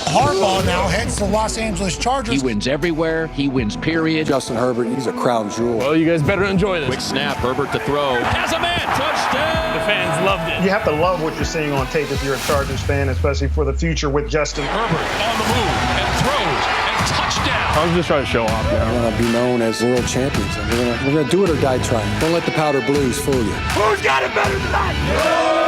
Harbaugh now heads to the Los Angeles Chargers. He wins everywhere. He wins, period. Justin Herbert, he's a crown jewel. Well, you guys better enjoy this. Quick snap, Herbert to throw. Has a man, touchdown! The fans loved it. You have to love what you're seeing on tape if you're a Chargers fan, especially for the future with Justin. Herbert on the move and throws and touchdown. I was just trying to show off. We're going to be known as world champions. And we're going to do it or die trying. Don't let the powder blues fool you. Who's got it better than that?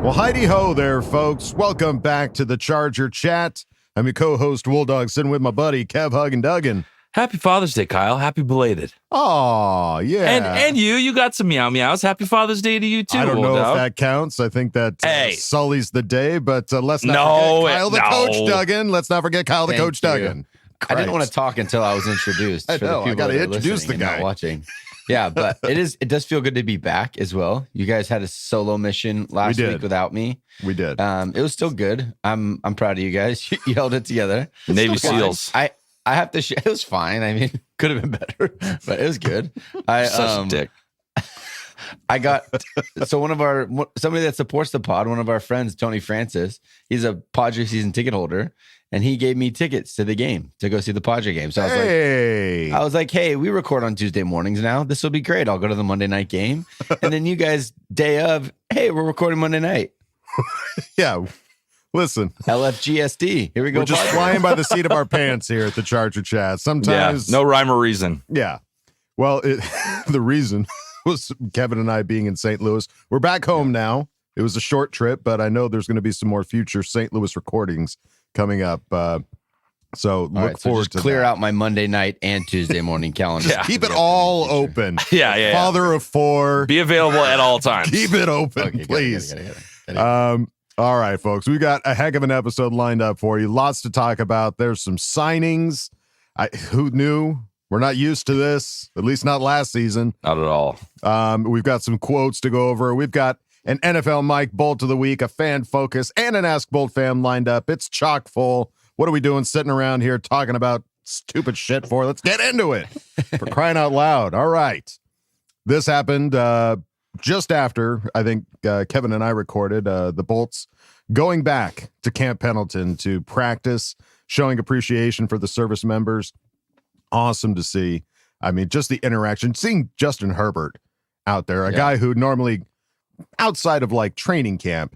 Well, heidi-ho there, folks. Welcome back to the Charger Chat. I'm your co-host, Wolldog, sitting with my buddy, Kev, Hoag, and Duggin. Happy Father's Day, Kyle. Happy belated. Oh, yeah. And you got some meow meows. Happy Father's Day to you, too. I don't know if that counts. I think that sullies the day, but let's not forget Kyle the Coach Duggin. Let's not forget Kyle the Coach Duggin. I didn't want to talk until I was introduced. I know. I got to introduce the guy. Watching. Yeah, but it does feel good to be back as well. You guys had a solo mission last week without me. We did. It was still good. I'm proud of you guys. You held it together. Navy SEALs. I have to. It was fine. I mean, could have been better, but it was good. Such a dick. I got somebody that supports the pod. One of our friends, Tony Francis. He's a Padre season ticket holder. And he gave me tickets to the game to go see the Padre game. So I was like, hey, we record on Tuesday mornings now. This will be great. I'll go to the Monday night game. And then you guys, day of, hey, we're recording Monday night. Yeah. Listen. LFGSD. Here we go. We're just flying by the seat of our pants here at the Charger Chat. Sometimes. Yeah, no rhyme or reason. Yeah. Well, the reason was Kevin and I being in St. Louis. We're back home now. It was a short trip, but I know there's going to be some more future St. Louis recordings coming up. So look forward to clear that. out my Monday night and Tuesday morning calendar. Yeah. Keep it all open. Yeah. Father of four. Be available at all times. Keep it open, please. All right, folks. We got a heck of an episode lined up for you. Lots to talk about. There's some signings. Who knew? We're not used to this, at least not last season. Not at all. We've got some quotes to go over. We've got an NFL Mike Bolt of the week, a fan focus, and an Ask Boltfam lined up. It's chock full. What are we doing sitting around here talking about stupid shit for? Let's get into it. For crying out loud. All right. This happened just after, I think, Kevin and I recorded the Bolts going back to Camp Pendleton to practice, showing appreciation for the service members. Awesome to see. I mean, just the interaction, seeing Justin Herbert out there, a guy who normally outside of like training camp,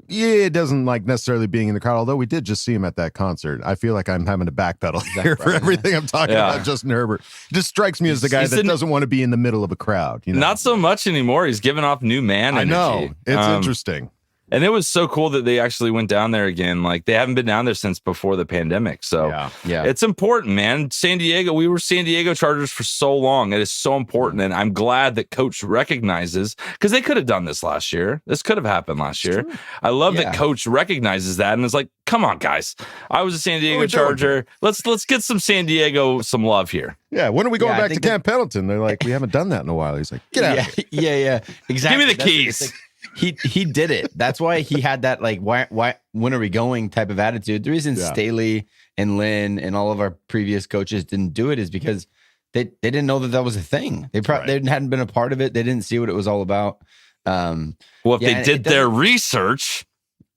it doesn't like necessarily being in the crowd, although we did just see him at that concert. I feel like I'm having to backpedal here for everything I'm talking about. Justin Herbert just strikes me as the guy that doesn't want to be in the middle of a crowd. You know? Not so much anymore. He's giving off new man energy. I know. It's interesting. And it was so cool that they actually went down there again. Like, they haven't been down there since before the pandemic. So yeah. It's important, man. San Diego, we were San Diego Chargers for so long. It is so important. And I'm glad that Coach recognizes, because they could have done this last year. This could have happened last year. True. I love that Coach recognizes that and is like, come on, guys. I was a San Diego Charger. Let's get some San Diego some love here. Yeah, when are we going back to Camp Pendleton? They're like, we haven't done that in a while. He's like, get out of here. Yeah, exactly. Give me the keys. He did it. That's why he had that like why when are we going type of attitude. The reason Staley and Lynn and all of our previous coaches didn't do it is because they didn't know that was a thing. They hadn't been a part of it. They didn't see what it was all about. Well, if they did their research,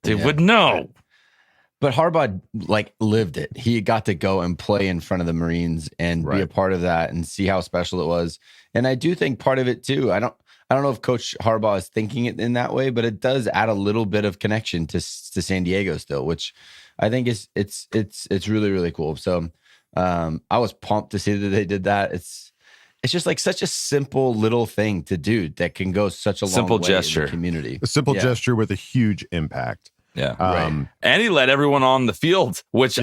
they would know. But Harbaugh like lived it. He got to go and play in front of the Marines and be a part of that and see how special it was. And I do think part of it too. I don't know if Coach Harbaugh is thinking it in that way, but it does add a little bit of connection to San Diego still, which I think it's really, really cool. So I was pumped to see that they did that. It's just like such a simple little thing to do that can go such a long way gesture in the community. A simple gesture with a huge impact. Yeah. And he let everyone on the field, which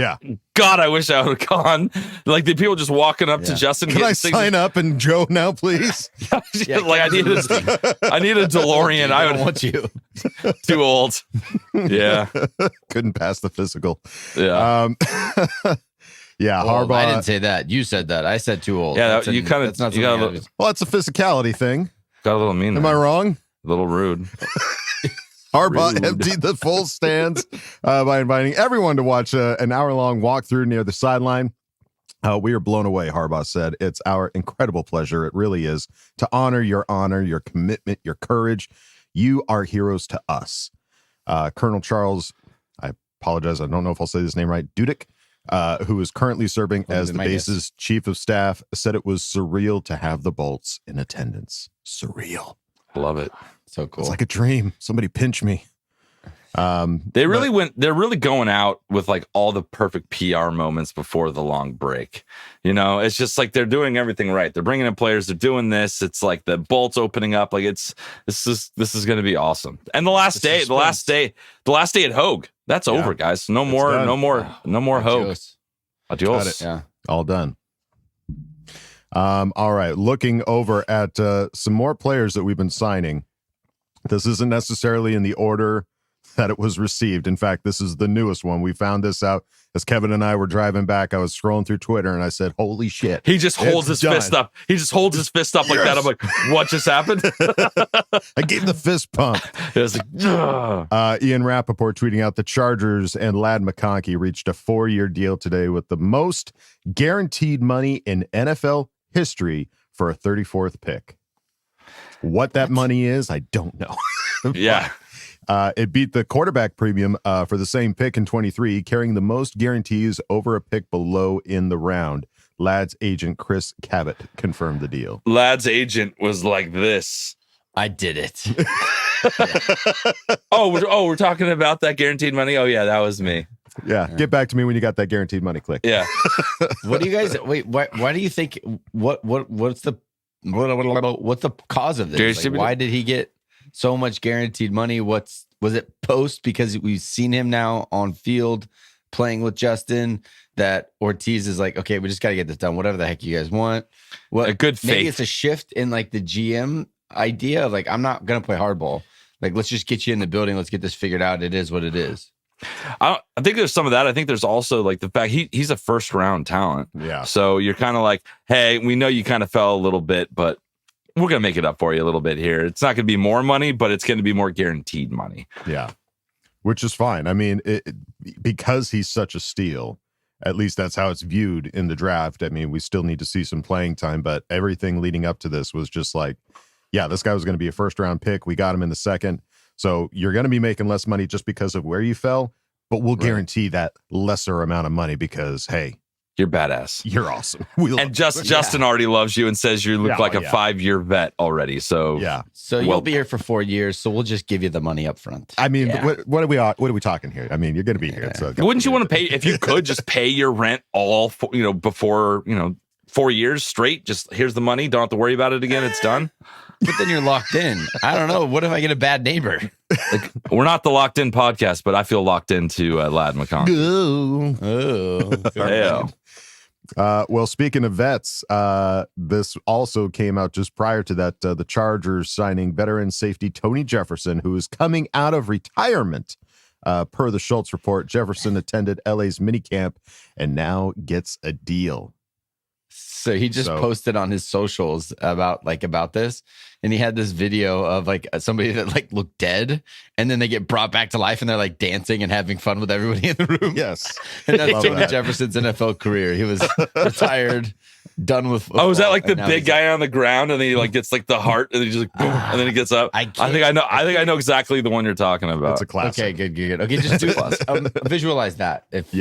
God, I wish I would have gone. Like the people just walking up to Justin. Can I sign up and Joe now, please? Like I need a DeLorean. I would want you. Too old. Yeah. Couldn't pass the physical. Yeah. Harbaugh. I didn't say that. You said that. I said too old. Yeah, you kind of. Well, it's a physicality thing. Got a little mean. Am I wrong? A little rude. Harbaugh emptied the full stands by inviting everyone to watch an hour-long walkthrough near the sideline. We are blown away, Harbaugh said. It's our incredible pleasure. It really is to honor your commitment, your courage, You are heroes to us. Colonel Charles, I apologize, I don't know if I'll say this name right, Dudick, who is currently serving as the base's chief of staff, said it was surreal to have the Bolts in attendance. Surreal. Love it. So cool. It's like a dream. Somebody pinch me. They're really going out with like all the perfect PR moments before the long break. You know, it's just like they're doing everything right. They're bringing in players. They're doing this. It's like the Bolts opening up. Like this is going to be awesome. And the last day at Hoag. That's over, guys. No more Hoag. Adios. Yeah, all done. All right. Looking over at some more players that we've been signing. This isn't necessarily in the order that it was received. In fact, this is the newest one. We found this out as Kevin and I were driving back. I was scrolling through Twitter and I said, holy shit. He just holds his fist up. He just holds his fist up like that. I'm like, what just happened? I gave the fist pump. It was like, Ian Rappaport tweeting out the Chargers and Lad McConkey reached a 4-year deal today with the most guaranteed money in NFL history for a 34th pick. What that money is, I don't know. Yeah. It beat the quarterback premium for the same pick in 23, carrying the most guarantees over a pick below in the round. Lad's agent, Chris Cabot, confirmed the deal. Lad's agent was like this. I did it. We're talking about that guaranteed money? Oh, yeah, that was me. Yeah, get back to me when you got that guaranteed money. Click. Yeah. What do you guys, why do you think, what's the cause of this? Like, why did he get so much guaranteed money? Was it post because we've seen him now on field playing with Justin that Ortiz is like, okay, we just got to get this done. Whatever the heck you guys want. Well, a good faith. Maybe it's a shift in like the GM idea of like, I'm not going to play hardball. Like, let's just get you in the building. Let's get this figured out. It is what it is. I think there's some of that. I think there's also like the fact he's a first round talent. Yeah. So you're kind of like, hey, we know you kind of fell a little bit, but we're going to make it up for you a little bit here. It's not going to be more money, but it's going to be more guaranteed money. Yeah. Which is fine. I mean, because he's such a steal, at least that's how it's viewed in the draft. I mean, we still need to see some playing time, but everything leading up to this was just like, yeah, this guy was going to be a first round pick. We got him in the second. So you're going to be making less money just because of where you fell, but we'll guarantee that lesser amount of money because, hey, you're badass. You're awesome. Justin already loves you and says you look like a 5-year vet already. So yeah. So you'll be here for 4 years. So we'll just give you the money up front. I mean, what are we talking here? I mean, you're going to be here. So wouldn't you want to pay if you could just pay your rent all before 4 years straight? Just here's the money. Don't have to worry about it again. It's done. But then you're locked in. I don't know. What if I get a bad neighbor? Like, we're not the Locked In podcast, but I feel locked into Lad McConkey. Well, speaking of vets, this also came out just prior to that. The Chargers signing veteran safety Tony Jefferson, who is coming out of retirement. Per the Schultz report, Jefferson attended LA's minicamp and now gets a deal. So he just posted on his socials about this, and he had this video of like somebody that like looked dead, and then they get brought back to life, and they're like dancing and having fun with everybody in the room. Yes, and that's Tony Jefferson's NFL career. He was retired, done with football. Oh, is that like the big guy on the ground, and then he like gets like the heart, and he just like boom, and then he gets up. I think I know exactly the one you're talking about. It's a classic. Okay, good. Okay, just do visualize that if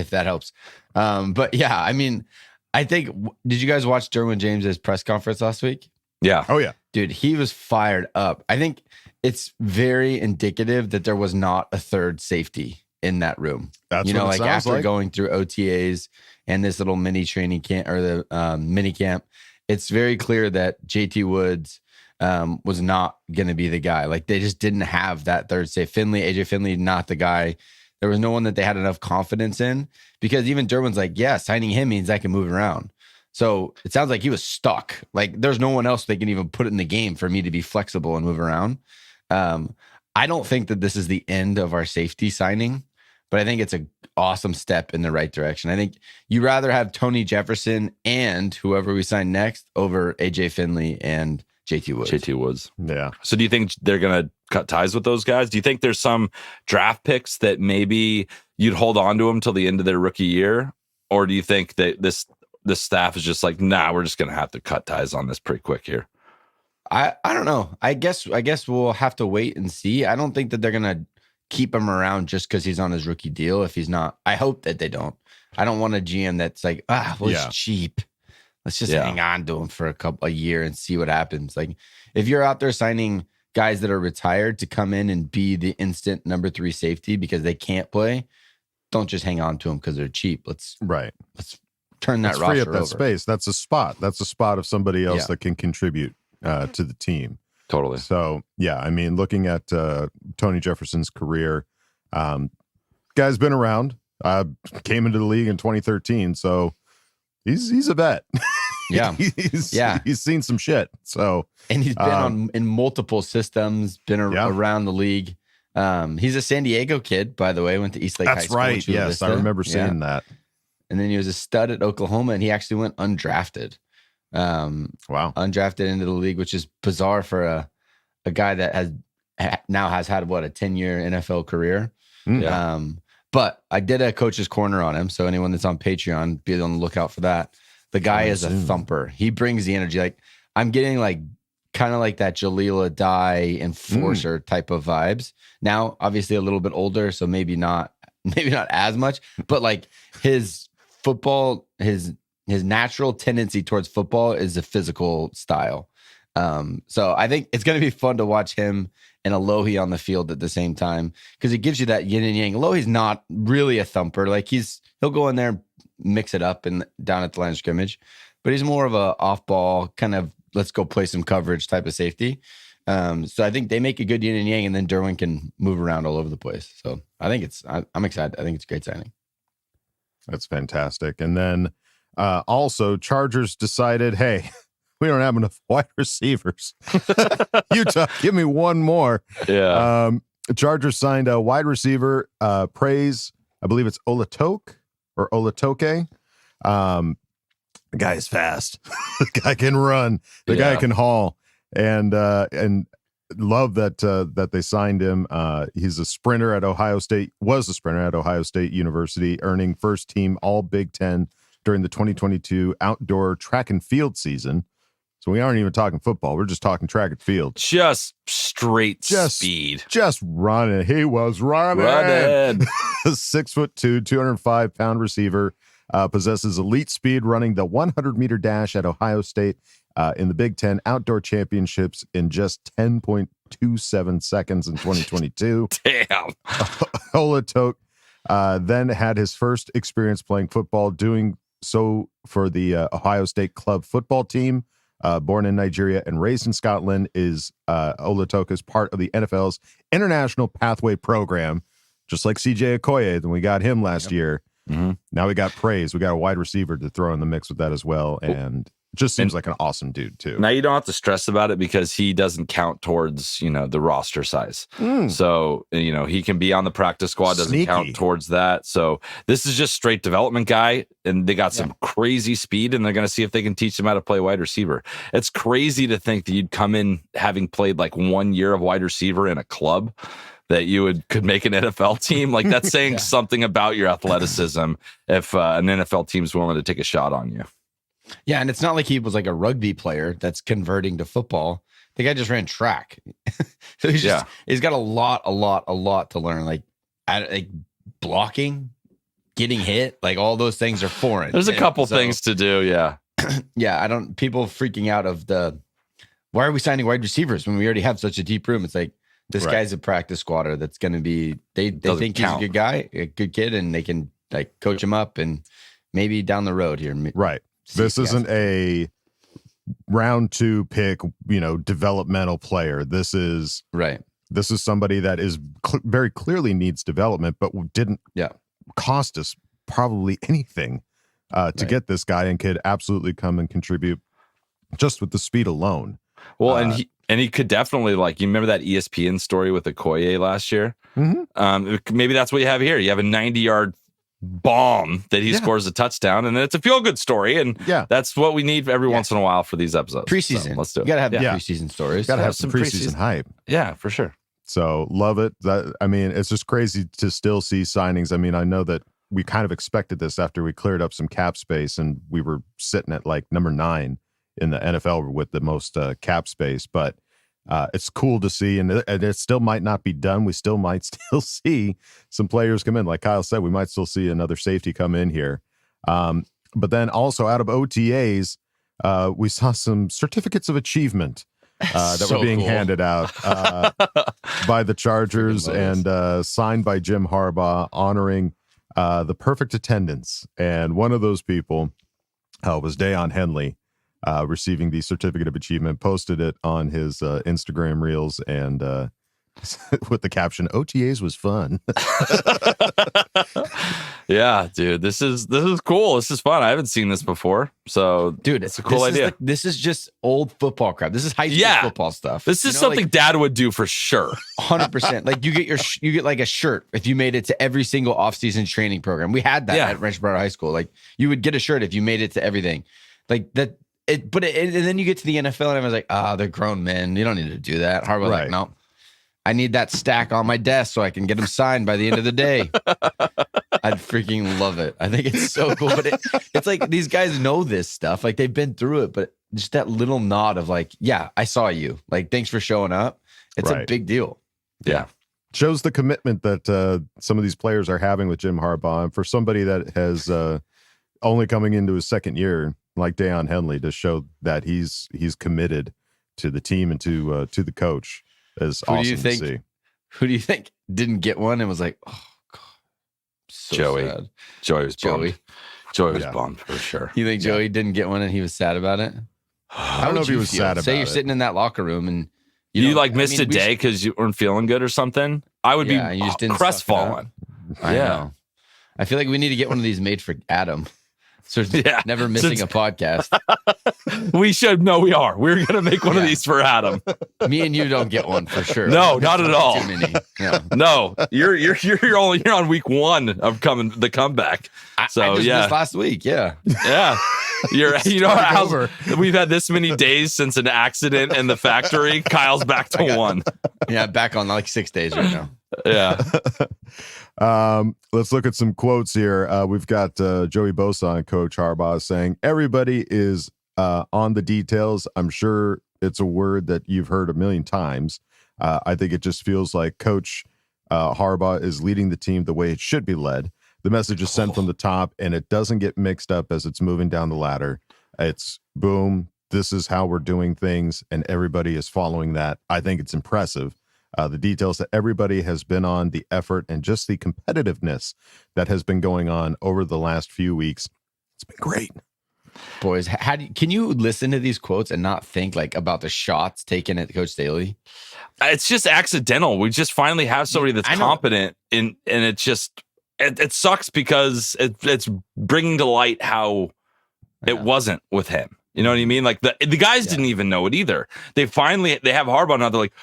that helps. But yeah, I mean. I think, did you guys watch Derwin James's press conference last week? Yeah. Oh, yeah. Dude, he was fired up. I think it's very indicative that there was not a third safety in that room. That's what it sounds after going through OTAs and this little mini training camp or the mini camp, it's very clear that JT Woods was not going to be the guy. Like they just didn't have that third safe. AJ Finley, not the guy. There was no one that they had enough confidence in because even Derwin's like, yeah, signing him means I can move around. So it sounds like he was stuck. Like there's no one else they can even put in the game for me to be flexible and move around. I don't think that this is the end of our safety signing, but I think it's an awesome step in the right direction. I think you rather have Tony Jefferson and whoever we sign next over AJ Finley and JT Woods. Yeah. So do you think they're going to cut ties with those guys? Do you think there's some draft picks that maybe you'd hold on to them till the end of their rookie year? Or do you think that this staff is just like, nah, we're just going to have to cut ties on this pretty quick here? I don't know. I guess we'll have to wait and see. I don't think that they're gonna keep him around just because he's on his rookie deal. If he's not, I hope that they don't. I don't want a GM that's like, it's cheap. Let's just hang on to him for a year and see what happens. Like, if you're out there signing guys that are retired to come in and be the instant number 3 safety because they can't play, don't just hang on to them because they're cheap. Let's turn that roster free up that over. space. That's a spot. That's a spot of somebody else that can contribute to the team. Totally. So, yeah, I mean, looking at Tony Jefferson's career, guy's been around. Came into the league in 2013, so he's a vet. Yeah, he's seen some shit. So, and he's been in multiple systems, been around the league. He's a San Diego kid, by the way. Went to East Lake High School. That's right. Yes, I remember seeing that. And then he was a stud at Oklahoma, and he actually went undrafted. Wow, undrafted into the league, which is bizarre for a guy that has had a 10-year NFL career. But I did a coach's corner on him, so anyone that's on Patreon, be on the lookout for that. The guy is a thumper. He brings the energy. Like, I'm getting kind of like that Jaleel Addae enforcer type of vibes. Now, obviously a little bit older, so maybe not as much, but like his football, his natural tendency towards football is a physical style. So I think it's going to be fun to watch him and Alohi on the field at the same time, because it gives you that yin and yang. Alohi's not really a thumper. Like, he'll go in there and mix it up and down at the line of scrimmage, but he's more of a off ball kind of let's go play some coverage type of safety. So I think they make a good yin and yang, and then Derwin can move around all over the place. So I think I'm excited. I think it's a great signing. That's fantastic. And then also Chargers decided, hey, we don't have enough wide receivers. Utah, give me one more. Yeah. Chargers signed a wide receiver, Praise. I believe it's Olatoke. The guy is fast. The guy can run. The guy can haul. And love that they signed him. He's a sprinter at Ohio State. Was a sprinter at Ohio State University, earning first team All Big Ten during the 2022 outdoor track and field season. So we aren't even talking football. We're just talking track and field. Just straight speed. Just running. He was running. 6'2", 205-pound receiver. Possesses elite speed, running the 100-meter dash at Ohio State in the Big Ten Outdoor Championships in just 10.27 seconds in 2022. Damn. Olatoke then had his first experience playing football, doing so for the Ohio State club football team. Born in Nigeria and raised in Scotland, Olatoke is part of the NFL's International Pathway Program, just like CJ Okoye. Then we got him last year. Mm-hmm. Now we got Praise. We got a wide receiver to throw in the mix with that as well. And just seems like an awesome dude too. Now you don't have to stress about it because he doesn't count towards, the roster size. So, he can be on the practice squad, doesn't count towards that. So this is just straight development guy, and they got some crazy speed, and they're going to see if they can teach him how to play wide receiver. It's crazy to think that you'd come in having played like 1 year of wide receiver in a club, that you could make an NFL team. Like, that's saying something about your athleticism if an NFL team's willing to take a shot on you. Yeah, and it's not like he was like a rugby player that's converting to football. The guy just ran track. So he's got a lot to learn. Like blocking, getting hit, like all those things are foreign. There's a couple things to do, yeah. Yeah, people freaking out of why are we signing wide receivers when we already have such a deep room? It's like, this guy's a practice squatter that's going to be, they think he's a good guy, a good kid, and they can like coach him up and maybe down the road here. Right. This isn't a round 2 pick, developmental player. This is somebody that is very clearly needs development, but didn't cost us probably anything to get this guy, and could absolutely come and contribute just with the speed alone. Well, and he could definitely, like, you remember that ESPN story with Okoye last year? Mm-hmm. Maybe that's what you have here. You have a 90-yard bomb that he scores a touchdown, and it's a feel-good story, and that's what we need every once in a while for these episodes. Preseason. So let's do it. You got to have preseason stories. Got to have some preseason hype. Yeah, for sure. So love it. It's just crazy to still see signings. I mean, I know that we kind of expected this after we cleared up some cap space, and we were sitting at like number 9 in the NFL with the most cap space. But it's cool to see, and it still might not be done. We still might still see some players come in. Like Kyle said, we might still see another safety come in here. But then also out of OTAs, we saw some certificates of achievement that were being handed out by the Chargers and signed by Jim Harbaugh, honoring the perfect attendance. And one of those people was Deion Henley, receiving the certificate of achievement, posted it on his Instagram reels and with the caption, "OTAs was fun." Yeah, dude, this is cool. This is fun. I haven't seen this before, so dude, it's a cool idea. This is just old football crap. This is high school football stuff. This is something Dad would do for sure. 100%. Like you get like a shirt if you made it to every single off-season training program. We had that at Rancho High School. Like you would get a shirt if you made it to everything. Like that. And then you get to the NFL and everyone's like, they're grown men. You don't need to do that. Harbaugh's like, no. I need that stack on my desk so I can get them signed by the end of the day. I'd freaking love it. I think it's so cool. But it's like these guys know this stuff. Like they've been through it. But just that little nod of like, yeah, I saw you. Like, thanks for showing up. It's a big deal. Yeah. Shows the commitment that some of these players are having with Jim Harbaugh. And for somebody that has only coming into his second year, like Deion Henley, to show that he's committed to the team and to the coach. Is awesome to see. Who do you think didn't get one and was like, oh God, so Joey. sad. Joey was bummed. Joey was bummed for sure. You think Joey didn't get one and he was sad about it? I don't know if he was sad about it. Say you're sitting in that locker room and you like missed a day because you weren't feeling good or something. I would be you just didn't crestfallen. I know. I feel like we need to get one of these made for Adam. So never missing a podcast. We should. No, we are. We're going to make one of these for Adam. Me and you don't get one for sure. No, not at all. Too many. No, you're on week one of the comeback. So I just missed last week. Yeah. We've had this many days since an accident in the factory. Kyle's back to one. Yeah, back on like 6 days right now. Yeah. Let's look at some quotes here. We've got Joey Bosa and Coach Harbaugh saying, "Everybody is on the details. I'm sure it's a word that you've heard a million times. I think it just feels like Coach Harbaugh is leading the team the way it should be led. The message is sent from the top, and it doesn't get mixed up as it's moving down the ladder. It's boom, this is how we're doing things, and everybody is following that. I think it's impressive. The details that everybody has been on, the effort, and just the competitiveness that has been going on over the last few weeks. It's been great." Boys, can you listen to these quotes and not think like about the shots taken at Coach Staley? It's just accidental. We just finally have somebody that's competent, and it just it sucks because it's bringing to light how it wasn't with him. You know what I mean? Like the guys didn't even know it either. They have Harbaugh now. They're like,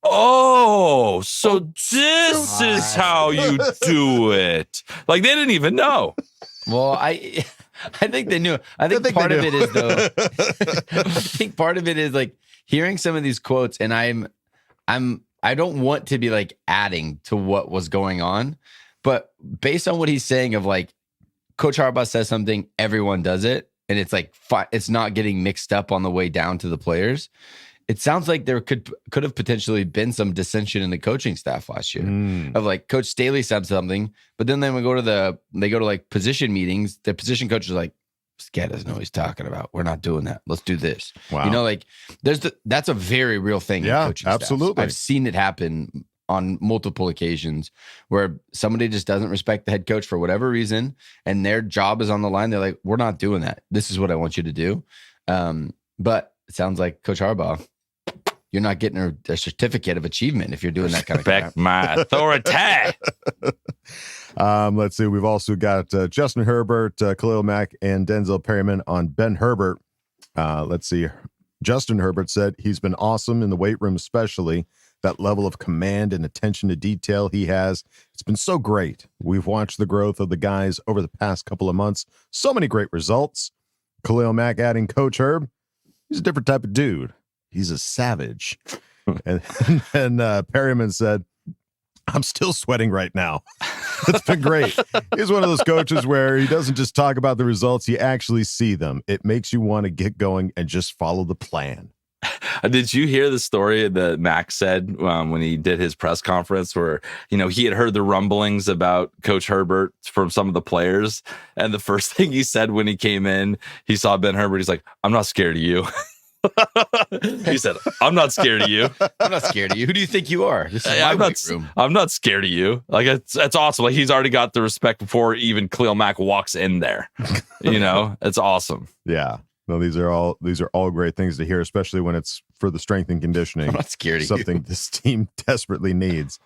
oh, so this is how you do it. Like they didn't even know. Well, I think they knew. I think part of it is though. I think part of it is like hearing some of these quotes, and I don't want to be like adding to what was going on, but based on what he's saying of like Coach Harbaugh says something, everyone does it, and it's like it's not getting mixed up on the way down to the players. It sounds like there could have potentially been some dissension in the coaching staff last year of like Coach Staley said something, but then they go to like position meetings. The position coach is like, "This guy doesn't know what he's talking about. We're not doing that. Let's do this." Wow. You know, like that's a very real thing. Yeah, in coaching absolutely. Staffs. I've seen it happen on multiple occasions where somebody just doesn't respect the head coach for whatever reason, and their job is on the line. They're like, "We're not doing that. This is what I want you to do." But it sounds like Coach Harbaugh, you're not getting a certificate of achievement if you're doing that kind of crap. Respect my authority. Let's see. We've also got Justin Herbert, Khalil Mack, and Denzel Perryman on Ben Herbert. Let's see. Justin Herbert said he's been awesome in the weight room, especially that level of command and attention to detail he has. It's been so great. We've watched the growth of the guys over the past couple of months. So many great results. Khalil Mack adding Coach Herb. He's a different type of dude. He's a savage. And Perryman said, "I'm still sweating right now." It's been great. He's one of those coaches where he doesn't just talk about the results, you actually see them. It makes you want to get going and just follow the plan. Did you hear the story that Max said when he did his press conference where, he had heard the rumblings about Coach Herbert from some of the players. And the first thing he said when he came in, he saw Ben Herbert. He's like, I'm not scared of you. He said, I'm not scared of you. I'm not scared of you. Who do you think you are? This is my weight room. I'm not scared of you. Like, that's awesome. Like, he's already got the respect before even Khalil Mack walks in there. It's awesome. Yeah. No, these are all great things to hear, especially when it's for the strength and conditioning. I'm not scared of something this team desperately needs.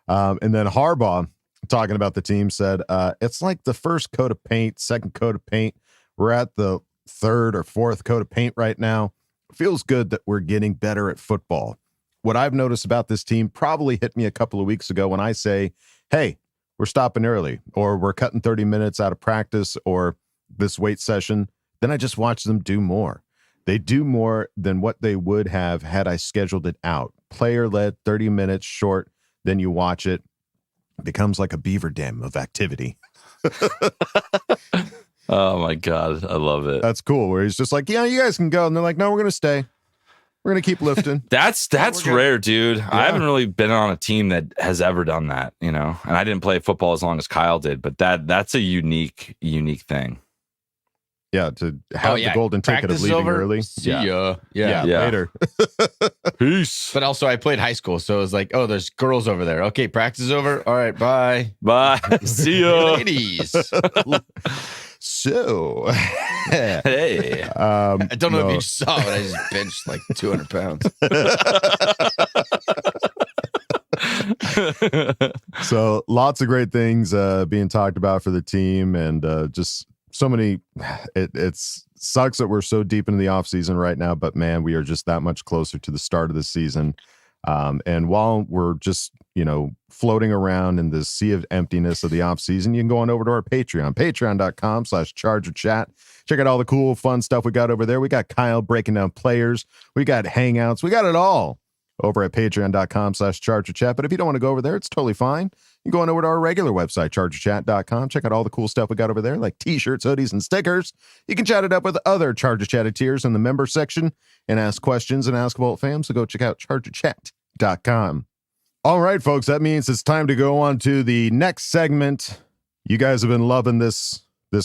And then Harbaugh, talking about the team, said, it's like the first coat of paint, second coat of paint. We're at the third or fourth coat of paint right now. It feels good that we're getting better at football. What I've noticed about this team probably hit me a couple of weeks ago when I say, hey, we're stopping early, or we're cutting 30 minutes out of practice, or this weight session. Then I just watch them do more. They do more than what they would have had I scheduled it out. Player-led, 30 minutes short, then you watch it. It becomes like a beaver dam of activity. Oh, my God. I love it. That's cool, where he's just like, yeah, you guys can go. And they're like, no, we're going to stay. We're going to keep lifting. That's rare, dude. Yeah. I haven't really been on a team that has ever done that, And I didn't play football as long as Kyle did, but that's a unique thing. Yeah, to have the golden ticket of leaving early. See ya. Yeah, later. Peace. But also, I played high school, so it was like, oh, there's girls over there. Okay, practice is over. All right, bye. Bye. See ya. Ladies. So, hey. I don't know if you saw it. I just benched like 200 pounds. So, lots of great things being talked about for the team, and just so many. It sucks that we're so deep into the offseason right now, but man, we are just that much closer to the start of the season. And while we're just, floating around in the sea of emptiness of the offseason, you can go on over to our Patreon, patreon.com/ChargerChat. Check out all the cool, fun stuff we got over there. We got Kyle breaking down players. We got hangouts. We got it all over at patreon.com/ChargerChat. But if you don't want to go over there, it's totally fine. You can go on over to our regular website, chargerchat.com. Check out all the cool stuff we got over there, like t-shirts, hoodies, and stickers. You can chat it up with other Charger Chatteteers in the member section and ask questions and Ask Boltfam. So go check out chargerchat.com. All right, folks, that means it's time to go on to the next segment. You guys have been loving this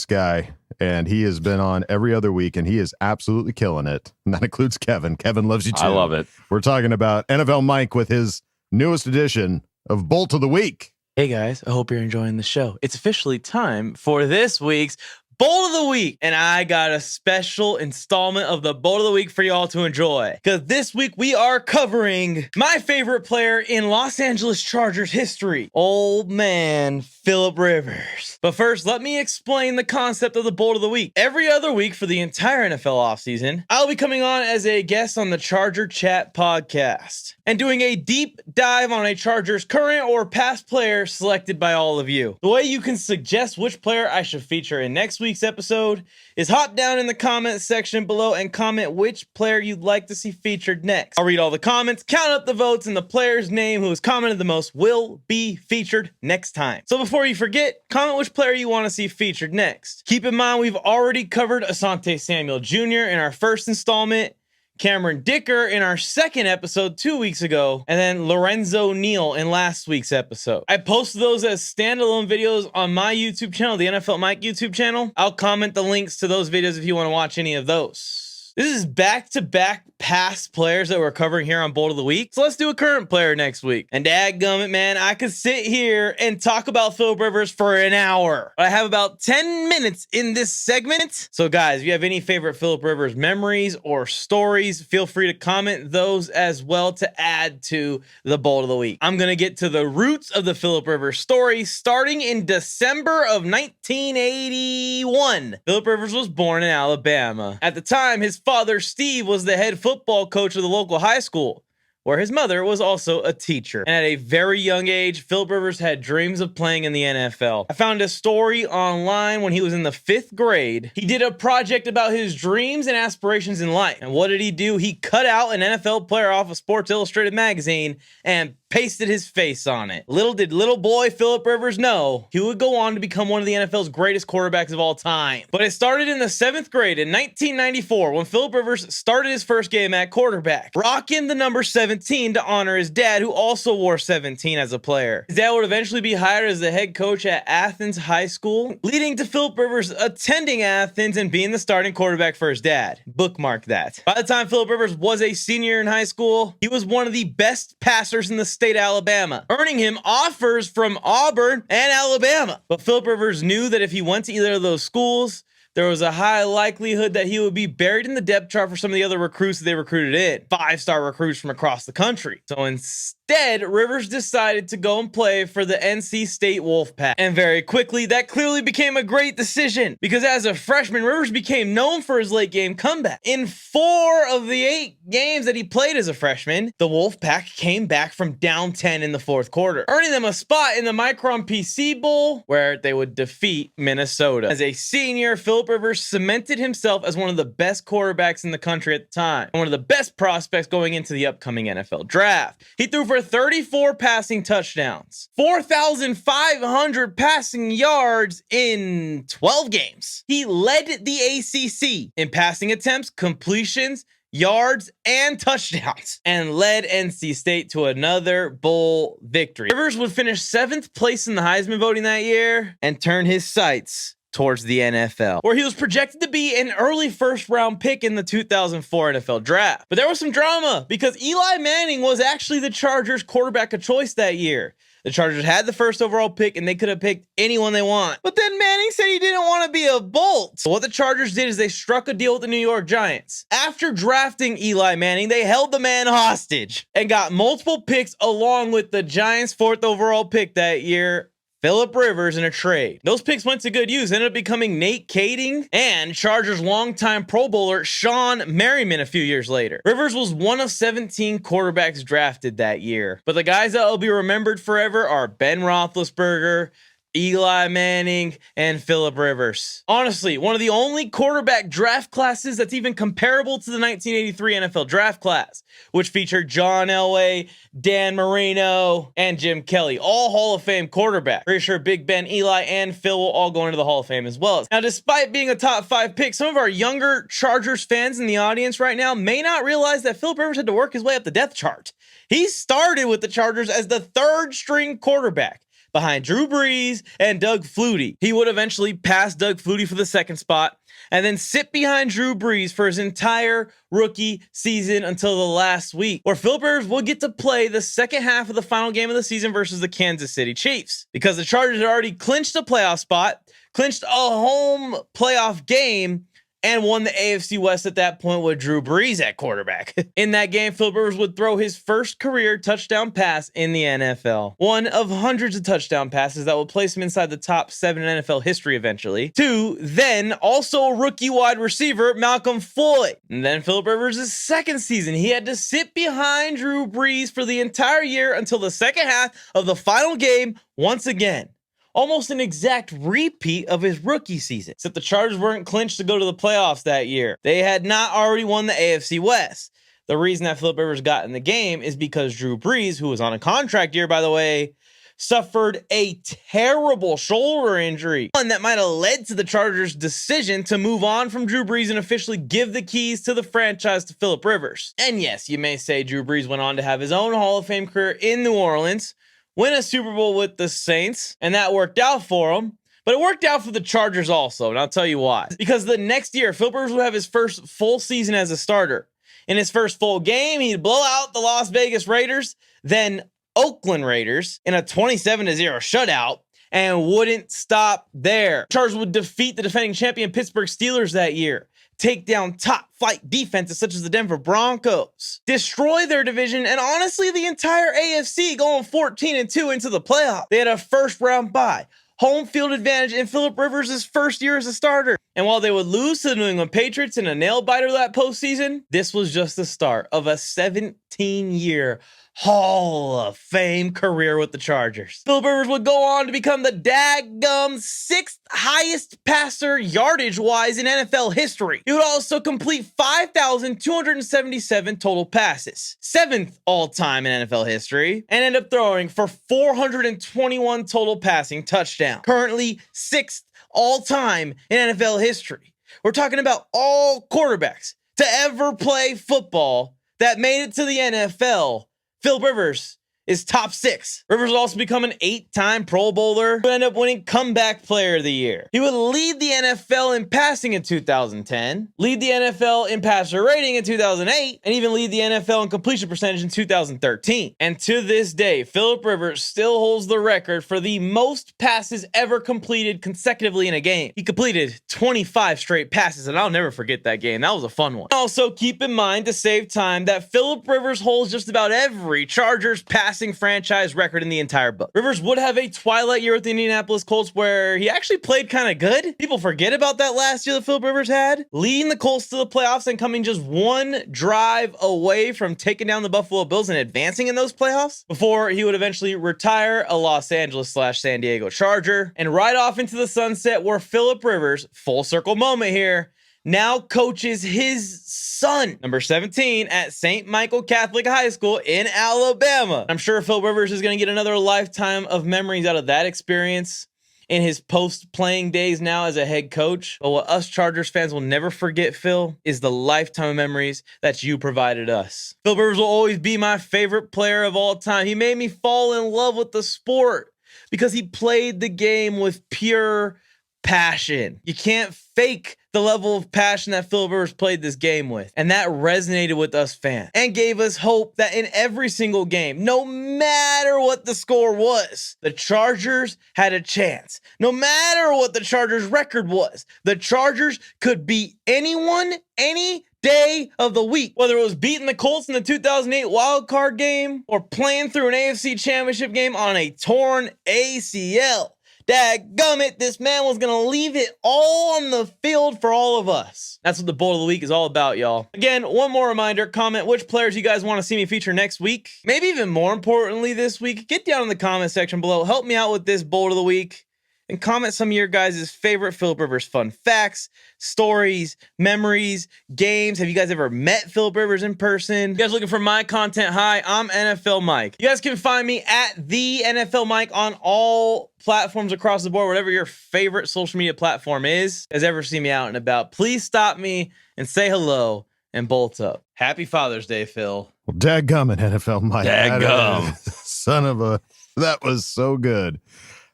guy, and he has been on every other week, and he is absolutely killing it. And that includes Kevin. Kevin loves you too. I love it. We're talking about NFL Mike with his newest edition of Bolt of the Week. Hey guys, I hope you're enjoying the show. It's officially time for this week's Bolt of the Week, and I got a special installment of the Bolt of the Week for y'all to enjoy. Because this week we are covering my favorite player in Los Angeles Chargers history, old man Phillip Rivers. But first, let me explain the concept of the Bolt of the Week. Every other week for the entire NFL offseason, I'll be coming on as a guest on the Charger Chat podcast and doing a deep dive on a Chargers current or past player selected by all of you. The way you can suggest which player I should feature in next week's episode is hop down in the comment section below and comment which player you'd like to see featured next. I'll read all the comments, count up the votes, and the player's name who has commented the most will be featured next time. So before you forget, comment which player you want to see featured next. Keep in mind, we've already covered Asante Samuel Jr. in our first installment, Cameron Dicker in our second episode 2 weeks ago, and then Lorenzo Neal in last week's episode. I posted those as standalone videos on my YouTube channel, the NFL Mike YouTube channel. I'll comment the links to those videos if you want to watch any of those. This is back-to-back past players that we're covering here on Bolt of the Week. So let's do a current player next week. And dadgummit, man, I could sit here and talk about Phillip Rivers for an hour. I have about 10 minutes in this segment. So guys, if you have any favorite Phillip Rivers memories or stories, feel free to comment those as well to add to the Bolt of the Week. I'm going to get to the roots of the Phillip Rivers story starting in December of 1981. Phillip Rivers was born in Alabama. At the time, his father, Steve, was the head football coach of the local high school, where his mother was also a teacher. And at a very young age, Phillip Rivers had dreams of playing in the NFL. I found a story online when he was in the 5th grade. He did a project about his dreams and aspirations in life. And what did he do? He cut out an NFL player off of Sports Illustrated magazine and pasted his face on it. Little did little boy Phillip Rivers know he would go on to become one of the NFL's greatest quarterbacks of all time. But it started in the 7th grade in 1994 when Phillip Rivers started his first game at quarterback, rocking the number 17 to honor his dad, who also wore 17 as a player. His dad would eventually be hired as the head coach at Athens High School, leading to Phillip Rivers attending Athens and being the starting quarterback for his dad. Bookmark that. By the time Phillip Rivers was a senior in high school, he was one of the best passers in the state of Alabama, earning him offers from Auburn and Alabama. But Phillip Rivers knew that if he went to either of those schools, there was a high likelihood that he would be buried in the depth chart for some of the other recruits that they recruited in, 5-star recruits from across the country. So instead, Rivers decided to go and play for the NC State Wolfpack. And very quickly, that clearly became a great decision because as a freshman, Rivers became known for his late game comeback. In 4 of the 8 games that he played as a freshman, the Wolfpack came back from down 10 in the 4th quarter, earning them a spot in the Micron PC Bowl where they would defeat Minnesota. As a senior, Phillip Rivers cemented himself as one of the best quarterbacks in the country at the time, and one of the best prospects going into the upcoming NFL draft. He threw for 34 passing touchdowns, 4,500 passing yards in 12 games. He led the ACC in passing attempts, completions, yards, and touchdowns, and led NC State to another bowl victory. Rivers would finish 7th place in the Heisman voting that year and turn his sights towards the NFL, where he was projected to be an early 1st-round pick in the 2004 NFL draft. But there was some drama because Eli Manning was actually the Chargers' quarterback of choice that year. The Chargers had the 1st overall pick and they could have picked anyone they want. But then Manning said he didn't want to be a Bolt. So what the Chargers did is they struck a deal with the New York Giants. After drafting Eli Manning, they held the man hostage and got multiple picks along with the Giants' 4th overall pick that year, Phillip Rivers, in a trade. Those picks went to good use, ended up becoming Nate Kading and Chargers' longtime Pro Bowler Sean Merriman a few years later. Rivers was one of 17 quarterbacks drafted that year, but the guys that will be remembered forever are Ben Roethlisberger, Eli Manning, and Phillip Rivers. Honestly, one of the only quarterback draft classes that's even comparable to the 1983 NFL draft class, which featured John Elway, Dan Marino, and Jim Kelly, all Hall of Fame quarterbacks. Pretty sure Big Ben, Eli, and Phil will all go into the Hall of Fame as well. Now, despite being a top 5 pick, some of our younger Chargers fans in the audience right now may not realize that Phillip Rivers had to work his way up the depth chart. He started with the Chargers as the 3rd string quarterback, behind Drew Brees and Doug Flutie. He would eventually pass Doug Flutie for the 2nd spot and then sit behind Drew Brees for his entire rookie season until the last week, where Phillip Rivers will get to play the 2nd half of the final game of the season versus the Kansas City Chiefs. Because the Chargers had already clinched a playoff spot, clinched a home playoff game, and won the AFC West at that point with Drew Brees at quarterback. In that game, Phillip Rivers would throw his first career touchdown pass in the NFL. One of hundreds of touchdown passes that would place him inside the top 7 in NFL history eventually. To then also rookie wide receiver Malcolm Floyd. And then Phillip Rivers' 2nd season, he had to sit behind Drew Brees for the entire year until the 2nd half of the final game once again. Almost an exact repeat of his rookie season, except the Chargers weren't clinched to go to the playoffs that year. They had not already won the AFC West. The reason that Phillip Rivers got in the game is because Drew Brees, who was on a contract year, by the way, suffered a terrible shoulder injury, one that might have led to the Chargers' decision to move on from Drew Brees and officially give the keys to the franchise to Phillip Rivers. And yes, you may say Drew Brees went on to have his own Hall of Fame career in New Orleans, win a Super Bowl with the Saints, and that worked out for him. But it worked out for the Chargers also, and I'll tell you why. Because the next year, Phillip Rivers would have his first full season as a starter. In his first full game, he'd blow out the Las Vegas Raiders, then Oakland Raiders in a 27-0 shutout, and wouldn't stop there. Chargers would defeat the defending champion Pittsburgh Steelers that year, take down top flight defenses such as the Denver Broncos, destroy their division, and honestly the entire AFC, going 14-2 into the playoffs. They had a 1st round bye, home field advantage in Phillip Rivers' first year as a starter. And while they would lose to the New England Patriots in a nail biter that postseason, this was just the start of a 17-year Hall of Fame career with the Chargers. Phillip Rivers would go on to become the daggum 6th highest passer yardage-wise in NFL history. He would also complete 5,277 total passes, 7th all-time in NFL history, and end up throwing for 421 total passing touchdowns. Currently 6th all-time in NFL history. We're talking about all quarterbacks to ever play football that made it to the NFL. Phillip Rivers is top 6. Rivers will also become an 8-time Pro Bowler who ended up winning Comeback Player of the Year. He would lead the NFL in passing in 2010, lead the NFL in passer rating in 2008, and even lead the NFL in completion percentage in 2013. And to this day, Phillip Rivers still holds the record for the most passes ever completed consecutively in a game. He completed 25 straight passes, and I'll never forget that game. That was a fun one. Also, keep in mind, to save time, that Phillip Rivers holds just about every Chargers passing franchise record in the entire book. Rivers would have a twilight year with the Indianapolis Colts where he actually played kind of good. People forget about that last year that Phillip Rivers had, leading the Colts to the playoffs and coming just one drive away from taking down the Buffalo Bills and advancing in those playoffs before he would eventually retire a Los Angeles/San Diego Charger and ride off into the sunset, where Phillip Rivers, full circle moment here, now coaches his son, number 17, at St. Michael Catholic High School in Alabama. I'm sure Phillip Rivers is going to get another lifetime of memories out of that experience in his post-playing days now as a head coach. But what us Chargers fans will never forget, Phil, is the lifetime of memories that you provided us. Phillip Rivers will always be my favorite player of all time. He made me fall in love with the sport because he played the game with pure passion. You can't fake the level of passion that Phillip Rivers played this game with. And that resonated with us fans and gave us hope that in every single game, no matter what the score was, the Chargers had a chance. No matter what the Chargers record was, the Chargers could beat anyone, any day of the week. Whether it was beating the Colts in the 2008 wild card game or playing through an AFC championship game on a torn ACL. Dadgummit, this man was going to leave it all on the field for all of us. That's what the Bowl of the Week is all about, y'all. Again, one more reminder, comment which players you guys want to see me feature next week. Maybe even more importantly this week, get down in the comment section below. Help me out with this Bowl of the Week. And comment some of your guys' favorite Phillip Rivers fun facts, stories, memories, games. Have you guys ever met Phillip Rivers in person? You guys looking for my content? Hi, I'm NFL Mike. You guys can find me at the NFL Mike on all platforms across the board, whatever your favorite social media platform is. You guys ever see me out and about, please stop me and say hello and bolt up. Happy Father's Day, Phil. Well, dadgummit, NFL Mike. Dadgum. Son of a, that was so good.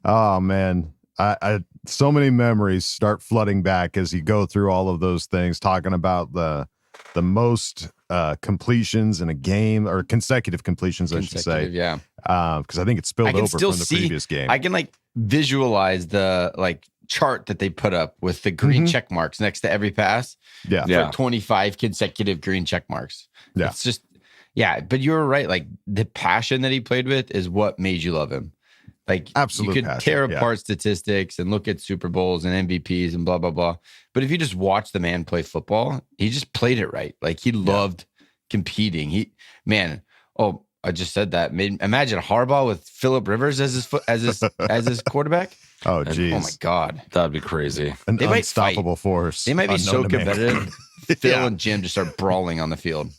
Oh, man. I so many memories start flooding back as you go through all of those things, talking about the most completions in a game, or consecutive completions, I should say. Yeah. Because I think it spilled over from the previous game. I can visualize the chart that they put up with the green check marks next to every pass. Yeah. For 25 consecutive green check marks. Yeah. It's just, but you're right. The passion that he played with is what made you love him. Absolute you could passion, tear apart statistics and look at Super Bowls and MVPs and blah, blah, blah. But if you just watch the man play football, he just played it right. He loved competing. I just said that. Imagine Harbaugh with Phillip Rivers as his quarterback. Oh, geez. Oh, my God. That'd be crazy. An unstoppable force. They might be so competitive. Phil and Jim just start brawling on the field.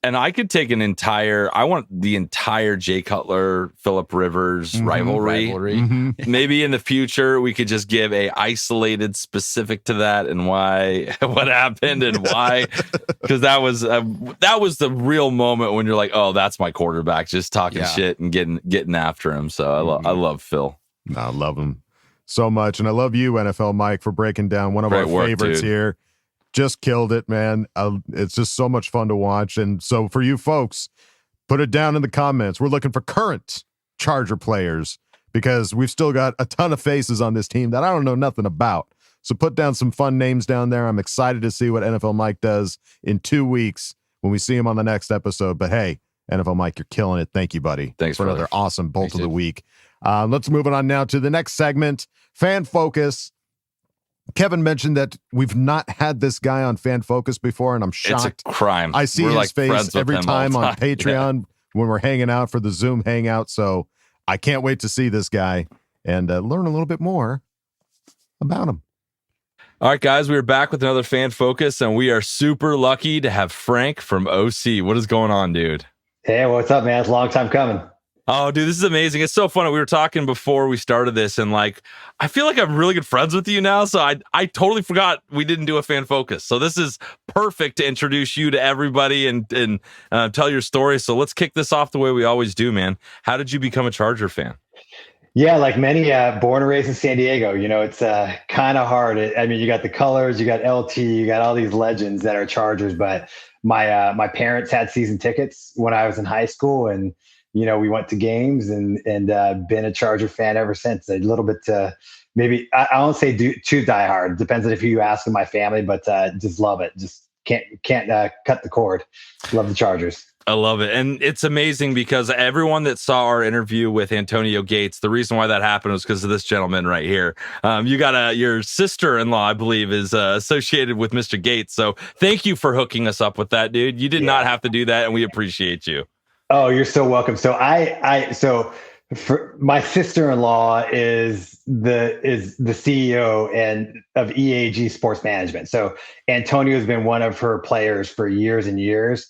And I could take I want the entire Jay Cutler, Phillip Rivers rivalry. Mm-hmm. Maybe in the future, we could just give a isolated specific to that and why, what happened and why. Because that was the real moment when you're like, oh, that's my quarterback, just talking shit and getting after him. So I love Phil. No, I love him so much. And I love you, NFL Mike, for breaking down one of our favorites here. Just killed it, man. It's just so much fun to watch. And so for you folks, put it down in the comments. We're looking for current Charger players because we've still got a ton of faces on this team that I don't know nothing about. So put down some fun names down there. I'm excited to see what NFL Mike does in 2 weeks when we see him on the next episode. But hey, NFL Mike, you're killing it. Thank you, buddy. Thanks for another awesome Bolt of the Week. Let's move on now to the next segment, Fan Focus. Kevin mentioned that we've not had this guy on Fan Focus bore, and I'm shocked. It's a crime. I see his face every time on Patreon. when we're hanging out for the Zoom hangout. So I can't wait to see this guy and learn a little bit more about him. All right, guys, we are back with another Fan Focus, and we are super lucky to have Frank from OC. What is going on, dude? Hey, what's up, man? It's a long time coming. Oh, dude, this is amazing. It's so funny. We were talking before we started this, and like, I feel like I'm really good friends with you now. So I totally forgot we didn't do a Fan Focus. So this is perfect to introduce you to everybody and tell your story. So let's kick this off the way we always do, man. How did you become a Charger fan? Yeah, like many, born and raised in San Diego. You know, it's kind of hard. I mean, you got the Colors, you got LT, you got all these legends that are Chargers. But my parents had season tickets when I was in high school, and you know, we went to games and been a Charger fan ever since. A little bit, maybe I won't say too diehard. Depends on if you ask in my family, but just love it. Just can't cut the cord. Love the Chargers. I love it. And it's amazing because everyone that saw our interview with Antonio Gates, the reason why that happened was because of this gentleman right here. You got your sister-in-law, I believe, is associated with Mr. Gates. So thank you for hooking us up with that, dude. You did not have to do that, and we appreciate you. Oh, you're so welcome. So my sister-in-law is the CEO of EAG Sports Management. So Antonio has been one of her players for years and years.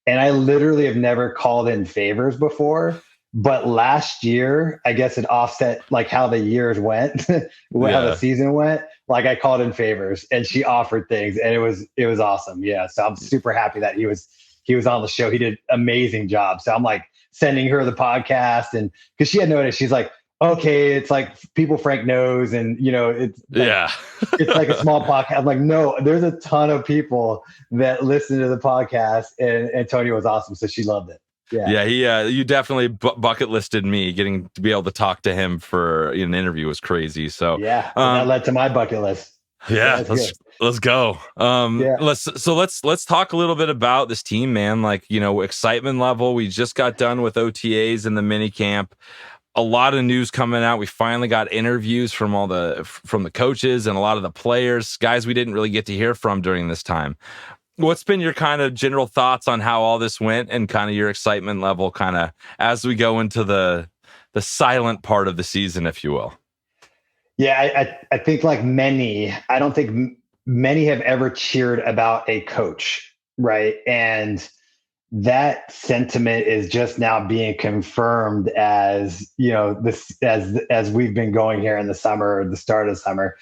And I literally have never called in favors before, but last year, I guess it offset like how the years went, how the season went. Like I called in favors, and she offered things, and it was awesome. Yeah, so I'm super happy that he was on the show. He did an amazing job. So I'm like sending her the podcast, and because she had noticed, she's like, okay, it's like people Frank knows, and you know, it's like, it's like a small podcast. I'm like, no, there's a ton of people that listen to the podcast, and Antonio was awesome, so she loved it. Yeah, you definitely bucket listed me. Getting to be able to talk to him for an interview was crazy. So that led to my bucket list. Yeah, let's go. Let's talk a little bit about this team, man. Like, you know, excitement level. We just got done with OTAs and the mini camp. A lot of news coming out. We finally got interviews from the coaches and a lot of the players, guys we didn't really get to hear from during this time. What's been your kind of general thoughts on how all this went and kind of your excitement level kind of as we go into the silent part of the season, if you will? Yeah, I think like I don't think many have ever cheered about a coach, right? And that sentiment is just now being confirmed as, you know, as we've been going here in the summer, the start of the summer,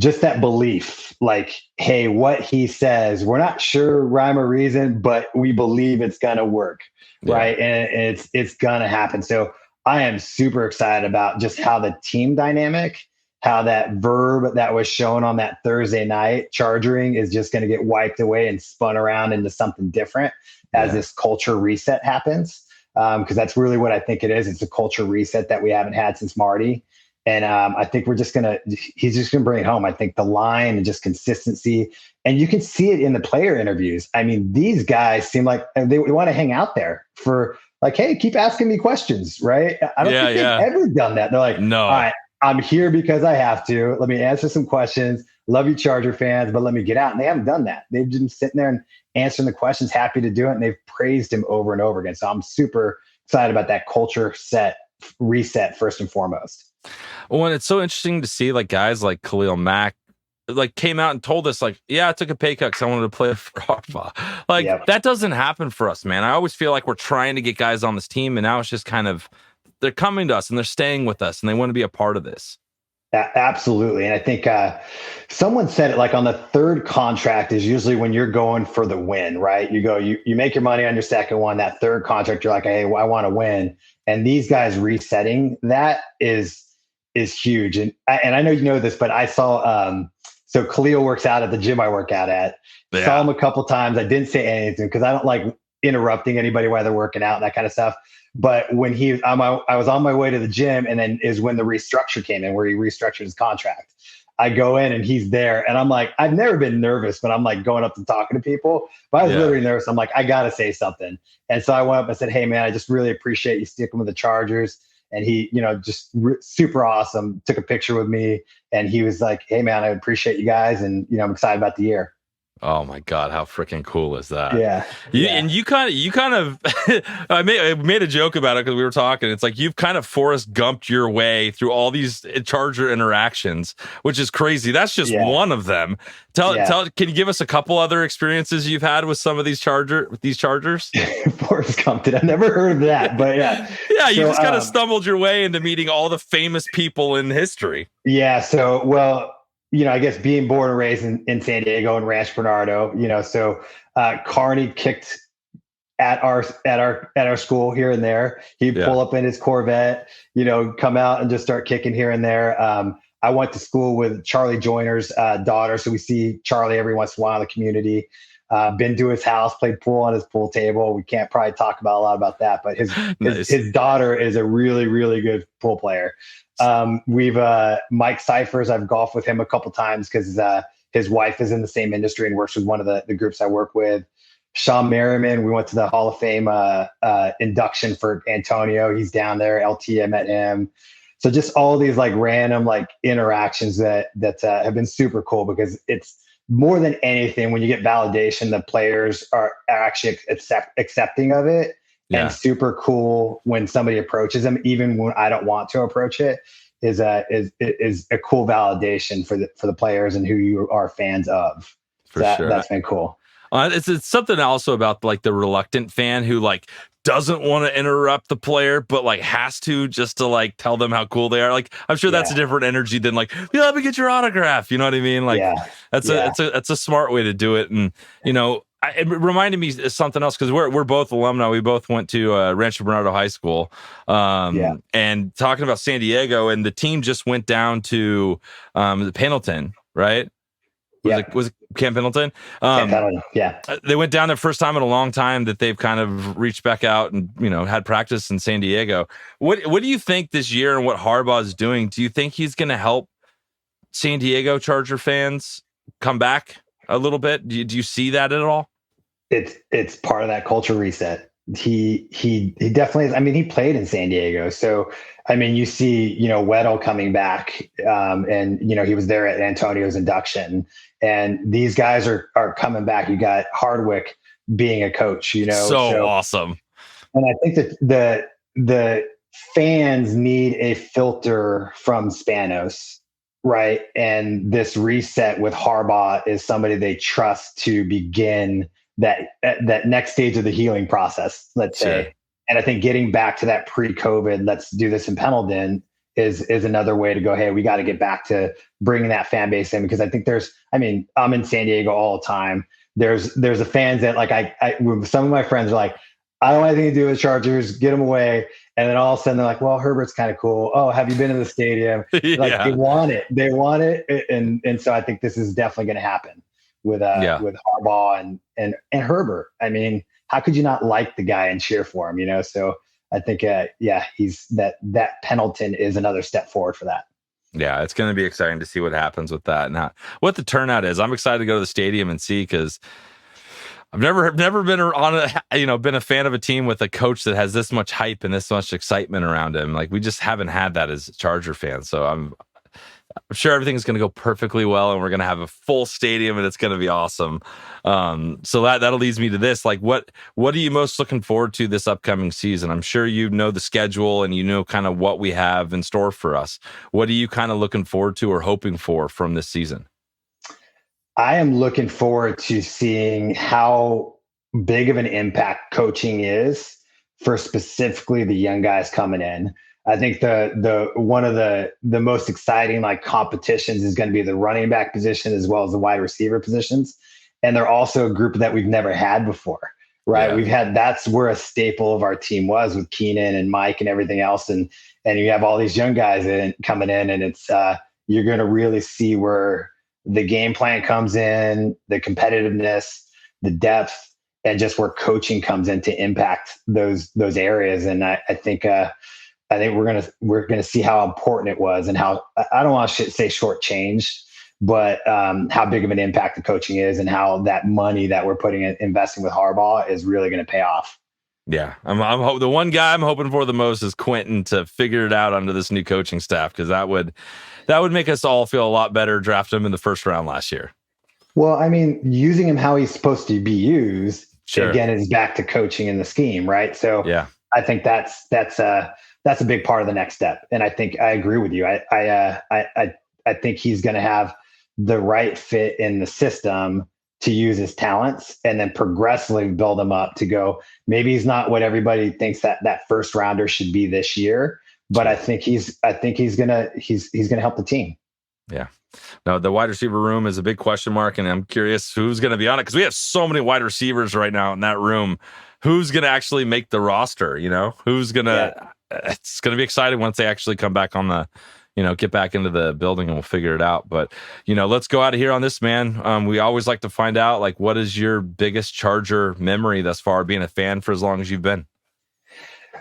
just that belief, like, hey, what he says, we're not sure rhyme or reason, but we believe it's going to work. Right. And it's going to happen. So I am super excited about just how the team dynamic, how that verb that was shown on that Thursday night, charging, is just going to get wiped away and spun around into something different as this culture reset happens. Because that's really what I think it is. It's a culture reset that we haven't had since Marty. And I think he's just going to bring it home. I think the line and just consistency, and you can see it in the player interviews. I mean, these guys seem like they want to hang out there for like, hey, keep asking me questions, right? I don't think they've ever done that. They're like, no, all right, I'm here because I have to. Let me answer some questions. Love you, Charger fans, but let me get out. And they haven't done that. They've been sitting there and answering the questions, happy to do it. And they've praised him over and over again. So I'm super excited about that culture reset first and foremost. Well, and it's so interesting to see like guys like Khalil Mack like came out and told us like, yeah, I took a pay cut because I wanted to play for Harbaugh. Like that doesn't happen for us, man. I always feel like we're trying to get guys on this team, and now it's just kind of they're coming to us and they're staying with us and they want to be a part of this. Absolutely. And I think someone said it like on the third contract is usually when you're going for the win, right? You make your money on your second one, that third contract, you're like, hey, I want to win. And these guys resetting that is huge. And I know you know this, but I saw, so Khalil works out at the gym I work out at. Yeah. Saw him a couple times. I didn't say anything because I don't like interrupting anybody while they're working out and that kind of stuff. But when I was on my way to the gym, and then is when the restructure came in, where he restructured his contract. I go in and he's there, and I'm like, I've never been nervous, but I'm like going up and talking to people. But I was literally nervous. I'm like, I gotta say something. And so I went up and said, hey man, I just really appreciate you sticking with the Chargers. And he, just super awesome. Took a picture with me, and he was like, hey man, I appreciate you guys, and I'm excited about the year. Oh my God, how freaking cool is that? Yeah. And you kind of I made a joke about it because we were talking. It's like you've kind of Forrest Gumped your way through all these Charger interactions, which is crazy. That's just one of them. Can you give us a couple other experiences you've had with some of these Chargers? Forrest Gumped it. I've never heard of that, but yeah. Yeah, you just kind of stumbled your way into meeting all the famous people in history. Yeah. So, well, I guess being born and raised in San Diego and Rancho Bernardo, so Carney kicked at our school here and there. He'd pull up in his Corvette, come out and just start kicking here and there. I went to school with Charlie Joyner's daughter, so we see Charlie every once in a while in the community. Been to his house, played pool on his pool table. We can't probably talk about a lot about that, but his daughter is a really, really good pool player. We've Mike Cyphers. I've golfed with him a couple times because his wife is in the same industry and works with one of the groups I work with. Sean Merriman. We went to the Hall of Fame induction for Antonio. He's down there. LT, I met him. So just all these like random like interactions that have been super cool because it's more than anything when you get validation, the players are actually accepting of it. And super cool when somebody approaches them, even when I don't want to approach it, is a cool validation for the players and who you are fans of. That's been cool. It's something also about like the reluctant fan who like doesn't want to interrupt the player, but like has to just to like tell them how cool they are. Like I'm sure that's a different energy than like, let me get your autograph. You know what I mean? Like that's a smart way to do it. And it reminded me of something else because we're both alumni. We both went to Rancho Bernardo High School. And talking about San Diego, and the team just went down to the Pendleton, right? Was it Camp Pendleton? Camp Pendleton, yeah. They went down there first time in a long time that they've kind of reached back out and had practice in San Diego. What do you think this year and what Harbaugh is doing? Do you think he's going to help San Diego Charger fans come back a little bit? Do you see that at all? It's part of that culture reset. He definitely is. I mean, he played in San Diego. So, I mean, you see, Weddle coming back and, he was there at Antonio's induction and these guys are coming back. You got Hardwick being a coach, So awesome. And I think that the fans need a filter from Spanos, right? And this reset with Harbaugh is somebody they trust to begin that next stage of the healing process, let's say. And I think getting back to that pre-COVID, let's do this in Pendleton is another way to go, hey, we got to get back to bringing that fan base in because I think I'm in San Diego all the time. There's the fans that like some of my friends are like, I don't want anything to do with Chargers, get them away. And then all of a sudden they're like, well, Herbert's kind of cool. Oh, have you been to the stadium? Like they want it. And so I think this is definitely going to happen with Harbaugh and Herbert. I mean, how could you not like the guy and cheer for him? So I think, he's that Pendleton is another step forward for that. Yeah, it's going to be exciting to see what happens with that and what the turnout is. I'm excited to go to the stadium and see because I've never been been a fan of a team with a coach that has this much hype and this much excitement around him. Like we just haven't had that as Charger fans. So I'm sure everything's going to go perfectly well and we're going to have a full stadium and it's going to be awesome. So that'll leads me to this. Like what are you most looking forward to this upcoming season? I'm sure you know the schedule and you know kind of what we have in store for us. What are you kind of looking forward to or hoping for from this season? I am looking forward to seeing how big of an impact coaching is for specifically the young guys coming in. I think the one of the most exciting like competitions is going to be the running back position as well as the wide receiver positions. And they're also a group that we've never had before, right? Yeah. That's where a staple of our team was with Keenan and Mike and everything else. And you have all these young guys coming in and it's, you're going to really see where the game plan comes in, the competitiveness, the depth, and just where coaching comes in to impact those areas. And I think we're gonna see how important it was and how I don't want to say shortchanged, but how big of an impact the coaching is and how that money that we're investing with Harbaugh is really going to pay off. Yeah, I'm the one guy I'm hoping for the most is Quentin to figure it out under this new coaching staff because that would make us all feel a lot better drafting him in the first round last year. Well, I mean, using him how he's supposed to be used, Sure. again, is back to coaching in the scheme, right? So Yeah. I think that's a big part of the next step. And I think I agree with you. I think he's going to have the right fit in the system to use his talents and then progressively build him up to go. Maybe he's not what everybody thinks that first rounder should be this year, but I think he's going to help the team. Yeah. No, the wide receiver room is a big question mark, and I'm curious who's going to be on it because we have so many wide receivers right now in that room. Who's going to actually make the roster? Who's going to? Yeah. It's going to be exciting once they actually come back on the, get back into the building, and we'll figure it out. But let's go out of here on this, man. We always like to find out, like, what is your biggest Charger memory thus far, being a fan for as long as you've been?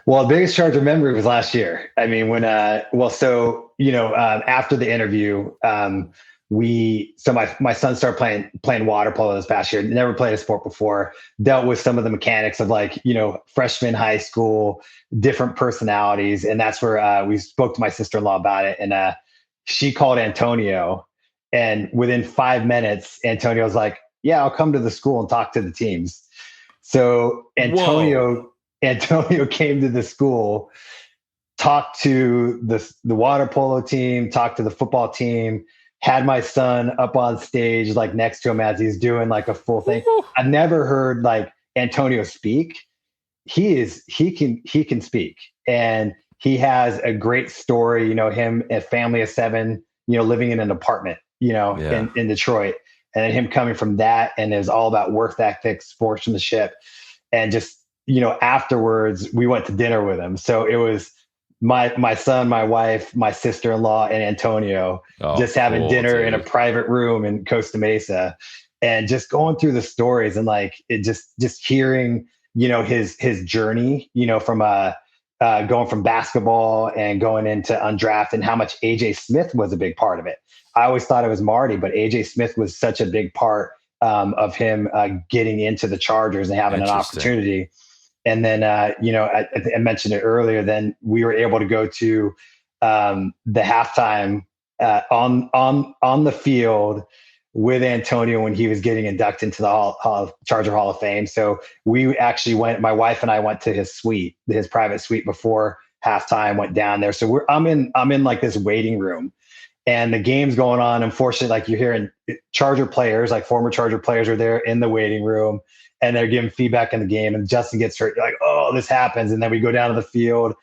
Well, the biggest Charger memory was last year. I mean, when after the interview, my son started playing water polo this past year. Never played a sport before. Dealt with some of the mechanics of freshman high school, different personalities, and that's where we spoke to my sister-in-law about it. And she called Antonio, and within 5 minutes, Antonio was like, "Yeah, I'll come to the school and talk to the teams." So Antonio came to the school, talked to the water polo team, talked to the football team, had my son up on stage, like next to him as he's doing like a full thing. I've never heard like Antonio speak. He can speak, and he has a great story. Him, a family of 7, living in an apartment, in Detroit, and then him coming from that, and is all about work ethic, sportsmanship, and just, afterwards we went to dinner with him. So it was my son, my wife, my sister-in-law, and Antonio just having dinner in a private room in Costa Mesa, and just going through the stories, and like it just hearing, his journey, from going from basketball and going into undrafted, and how much AJ Smith was a big part of it. I always thought it was Marty, but AJ Smith was such a big part of him getting into the Chargers and having an opportunity. And then, I mentioned it earlier, then we were able to go to the halftime on the field with Antonio when he was getting inducted into the Charger Hall of Fame. So we actually my wife and I went to his suite, his private suite, before halftime, went down there. So I'm in like this waiting room, and the game's going on. Unfortunately, like you're hearing Charger players, like former Charger players, are there in the waiting room, and they're giving feedback in the game, and Justin gets hurt. You're like, oh, this happens. And then we go down to the field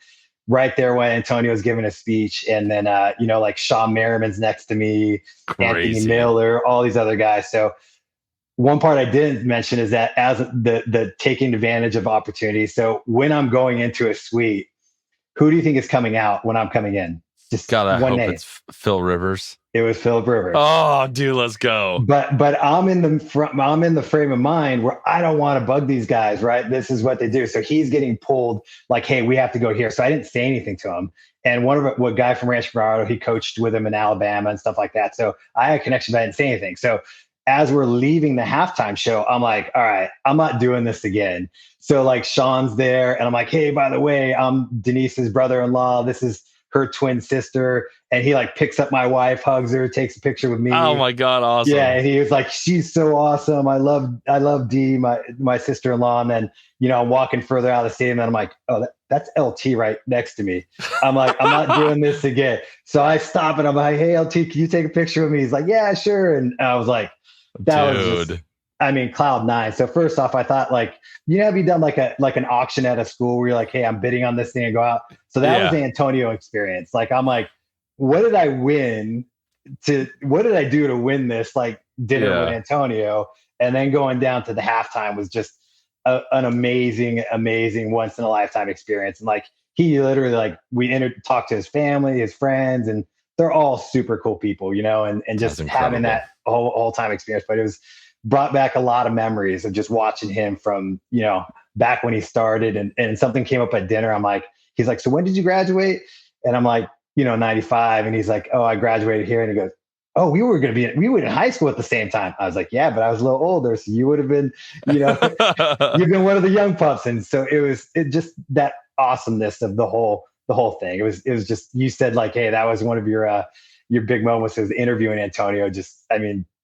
right there when Antonio's giving a speech. And then, like Sean Merriman's next to me, Anthony Miller, all these other guys. So one part I didn't mention is that as the taking advantage of opportunities. So when I'm going into a suite, who do you think is coming out when I'm coming in? Just gotta one hope name. It's Phil Rivers. It was Phillip Rivers. Oh, dude, let's go. But I'm in the frame of mind where I don't want to bug these guys, right? This is what they do. So he's getting pulled like, hey, we have to go here. So I didn't say anything to him. And what guy from Rancho Colorado, he coached with him in Alabama and stuff like that. So I had a connection, but I didn't say anything. So as we're leaving the halftime show, I'm like, all right, I'm not doing this again. So like Sean's there, and I'm like, hey, by the way, I'm Denise's brother-in-law. This is her twin sister. And he like picks up my wife, hugs her, takes a picture with me. Oh my God, awesome. Yeah, and he was like, she's so awesome. I love Dee, my sister-in-law. And then, I'm walking further out of the stadium, and I'm like, oh, that's LT right next to me. I'm like, I'm not doing this again. So I stop, and I'm like, hey, LT, can you take a picture with me? He's like, yeah, sure. And I was like, that was just, cloud 9. So first off, I thought like, have you done like an auction at a school where you're like, hey, I'm bidding on this thing and go out. So that was the Antonio experience. Like, I'm like, what did I do to win this like dinner with Antonio? And then going down to the halftime was just an amazing once in a lifetime experience. And like, he literally, like, we talked to his family, his friends, and they're all super cool people, and just having that whole time experience. But it was brought back a lot of memories of just watching him from, back when he started, and something came up at dinner. I'm like, he's like, so when did you graduate? And I'm like, 95. And he's like, oh, I graduated here. And he goes, oh, we were in high school at the same time. I was like, yeah, but I was a little older. So you would have been, you've been one of the young pups. And so it just that awesomeness of the whole thing. It was just, you said like, hey, that was one of your big moments, was interviewing Antonio. Just,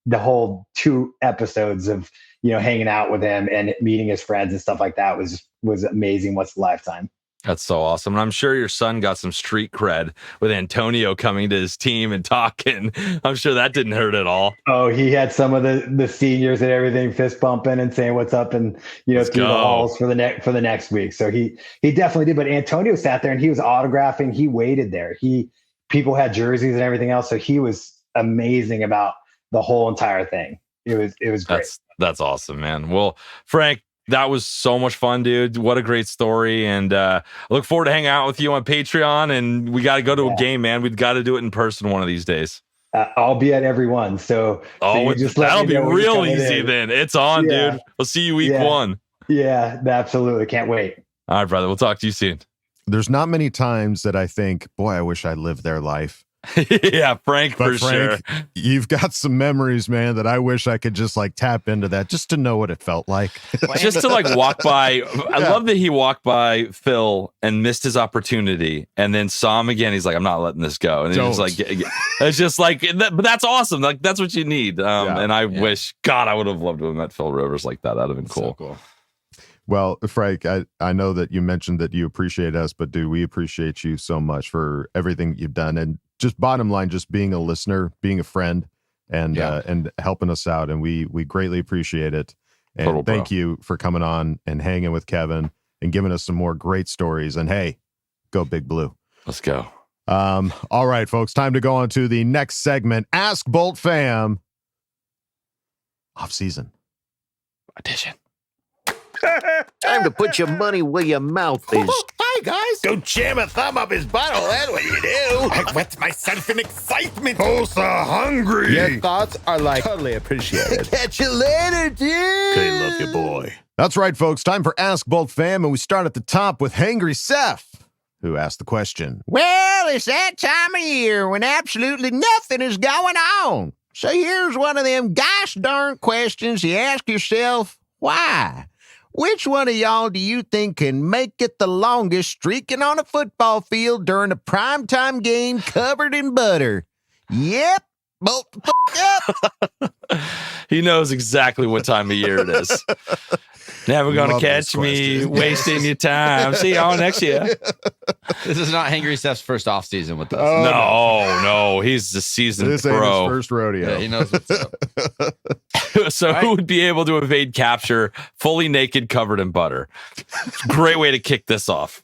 the whole 2 episodes of, hanging out with him and meeting his friends and stuff like that was amazing. What's a lifetime. That's so awesome. And I'm sure your son got some street cred with Antonio coming to his team and talking. I'm sure that didn't hurt at all. Oh, he had some of the seniors and everything fist bumping and saying what's up and, through the halls for the next week. So he definitely did. But Antonio sat there and he was autographing. He waited there. People had jerseys and everything else. So he was amazing about the whole entire thing. It was great. That's awesome, man. Well, Frank, that was so much fun, dude. What a great story. And I look forward to hanging out with you on Patreon. And we got to go to a game, man. We've got to do it in person one of these days. I'll be at every one. So that'll be real easy then. It's on, dude. We'll see you week 1. Yeah, absolutely. Can't wait. All right, brother. We'll talk to you soon. There's not many times that I think, boy, I wish I lived their life. Yeah, Frank, but for Frank, sure. You've got some memories, man, that I wish I could just tap into that just to know what it felt like. Just to walk by. I love that he walked by Phil and missed his opportunity and then saw him again. He's like, I'm not letting this go. And it's just but that's awesome. That's what you need. And I wish, God, I would have loved to have met Phil Rivers like that. That'd have been cool. So cool. Well, Frank, I know that you mentioned that you appreciate us, but we appreciate you so much for everything you've done. And just bottom line, just being a listener, being a friend, and helping us out. And we greatly appreciate it. And thank you for coming on and hanging with Kevin and giving us some more great stories. And hey, go Big Blue. Let's go. All right, folks, time to go on to the next segment. Ask Boltfam off-season edition. Time to put your money where your mouth is. Hi, guys. Go jam a thumb up his butthole. That's what you do. I wet myself in excitement. Oh, so hungry. Your thoughts are totally appreciated. Catch you later, dude. Okay, love you, boy. That's right, folks. Time for Ask Boltfam, and we start at the top with Hangry Seth, who asked the question. Well, it's that time of year when absolutely nothing is going on. So here's one of them gosh darn questions you ask yourself, why? Which one of y'all do you think can make it the longest streaking on a football field during a primetime game covered in butter? Yep. Bolt the fuck up. He knows exactly what time of year it is. Never gonna catch me wasting your time. See y'all next year. This is not Hangry Steph's first off season with us. No, he's the seasoned this pro. Ain't his first rodeo. Yeah, he knows what's up. So who would be able to evade capture fully naked, covered in butter? Great way to kick this off.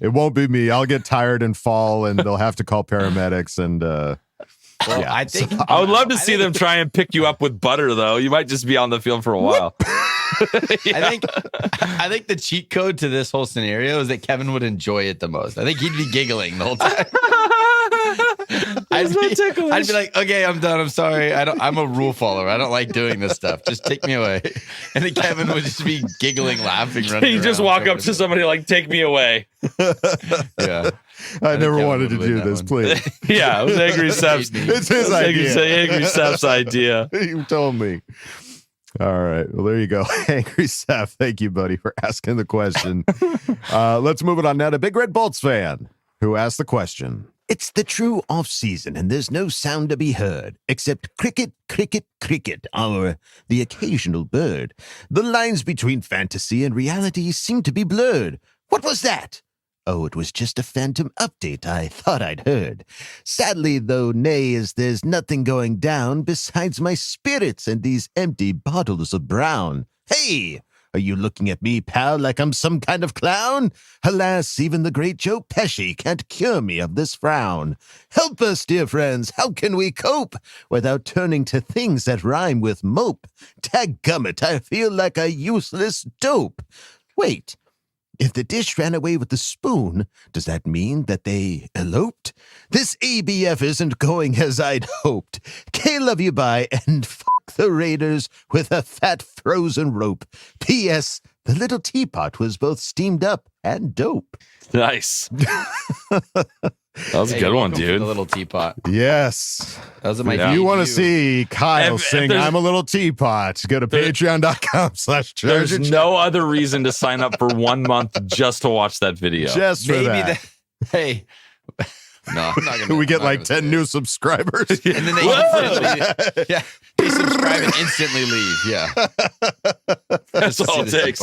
It won't be me. I'll get tired and fall, and they'll have to call paramedics. And I think I would love to see them try and pick you up with butter, though. You might just be on the field for a while. I think the cheat code to this whole scenario is that Kevin would enjoy it the most. I think he'd be giggling the whole time. I'd be like, okay, I'm done. I'm sorry. I'm a rule follower. I don't like doing this stuff. Just take me away. And then Kevin would just be giggling, laughing. You just walk up to somebody like, take me away. Yeah. I never wanted to do this, please. Yeah, it was Angry Steph's. It's his idea. Angry Steph's idea. You told me. All right. Well, there you go. Angry Seth. Thank you, buddy, for asking the question. Let's move it on now to Big Red Bolts fan, who asked the question. It's the true off-season, and there's no sound to be heard, except cricket, cricket, cricket, or the occasional bird. The lines between fantasy and reality seem to be blurred. What was that? Oh, it was just a phantom update I thought I'd heard. Sadly, though, nay, as there's nothing going down besides my spirits and these empty bottles of brown. Hey! Are you looking at me, pal, like I'm some kind of clown? Alas, even the great Joe Pesci can't cure me of this frown. Help us, dear friends, how can we cope without turning to things that rhyme with mope? Dadgummit, I feel like a useless dope. Wait, if the dish ran away with the spoon, does that mean that they eloped? This ABF isn't going as I'd hoped. K-love you bye, and the Raiders with a fat frozen rope. P.S. The little teapot was both steamed up and dope. Nice. That was a good one, dude. The little teapot. Yes. Those are my If you want to see Kyle sing I'm a Little Teapot, go to patreon.com/church. There's no other reason to sign up for 1 month just to watch that video. Just for that. Hey, No, I'm not gonna. We get I'm not like gonna 10 new subscribers. and then they instantly, they subscribe and instantly leave. Yeah, That's all it takes.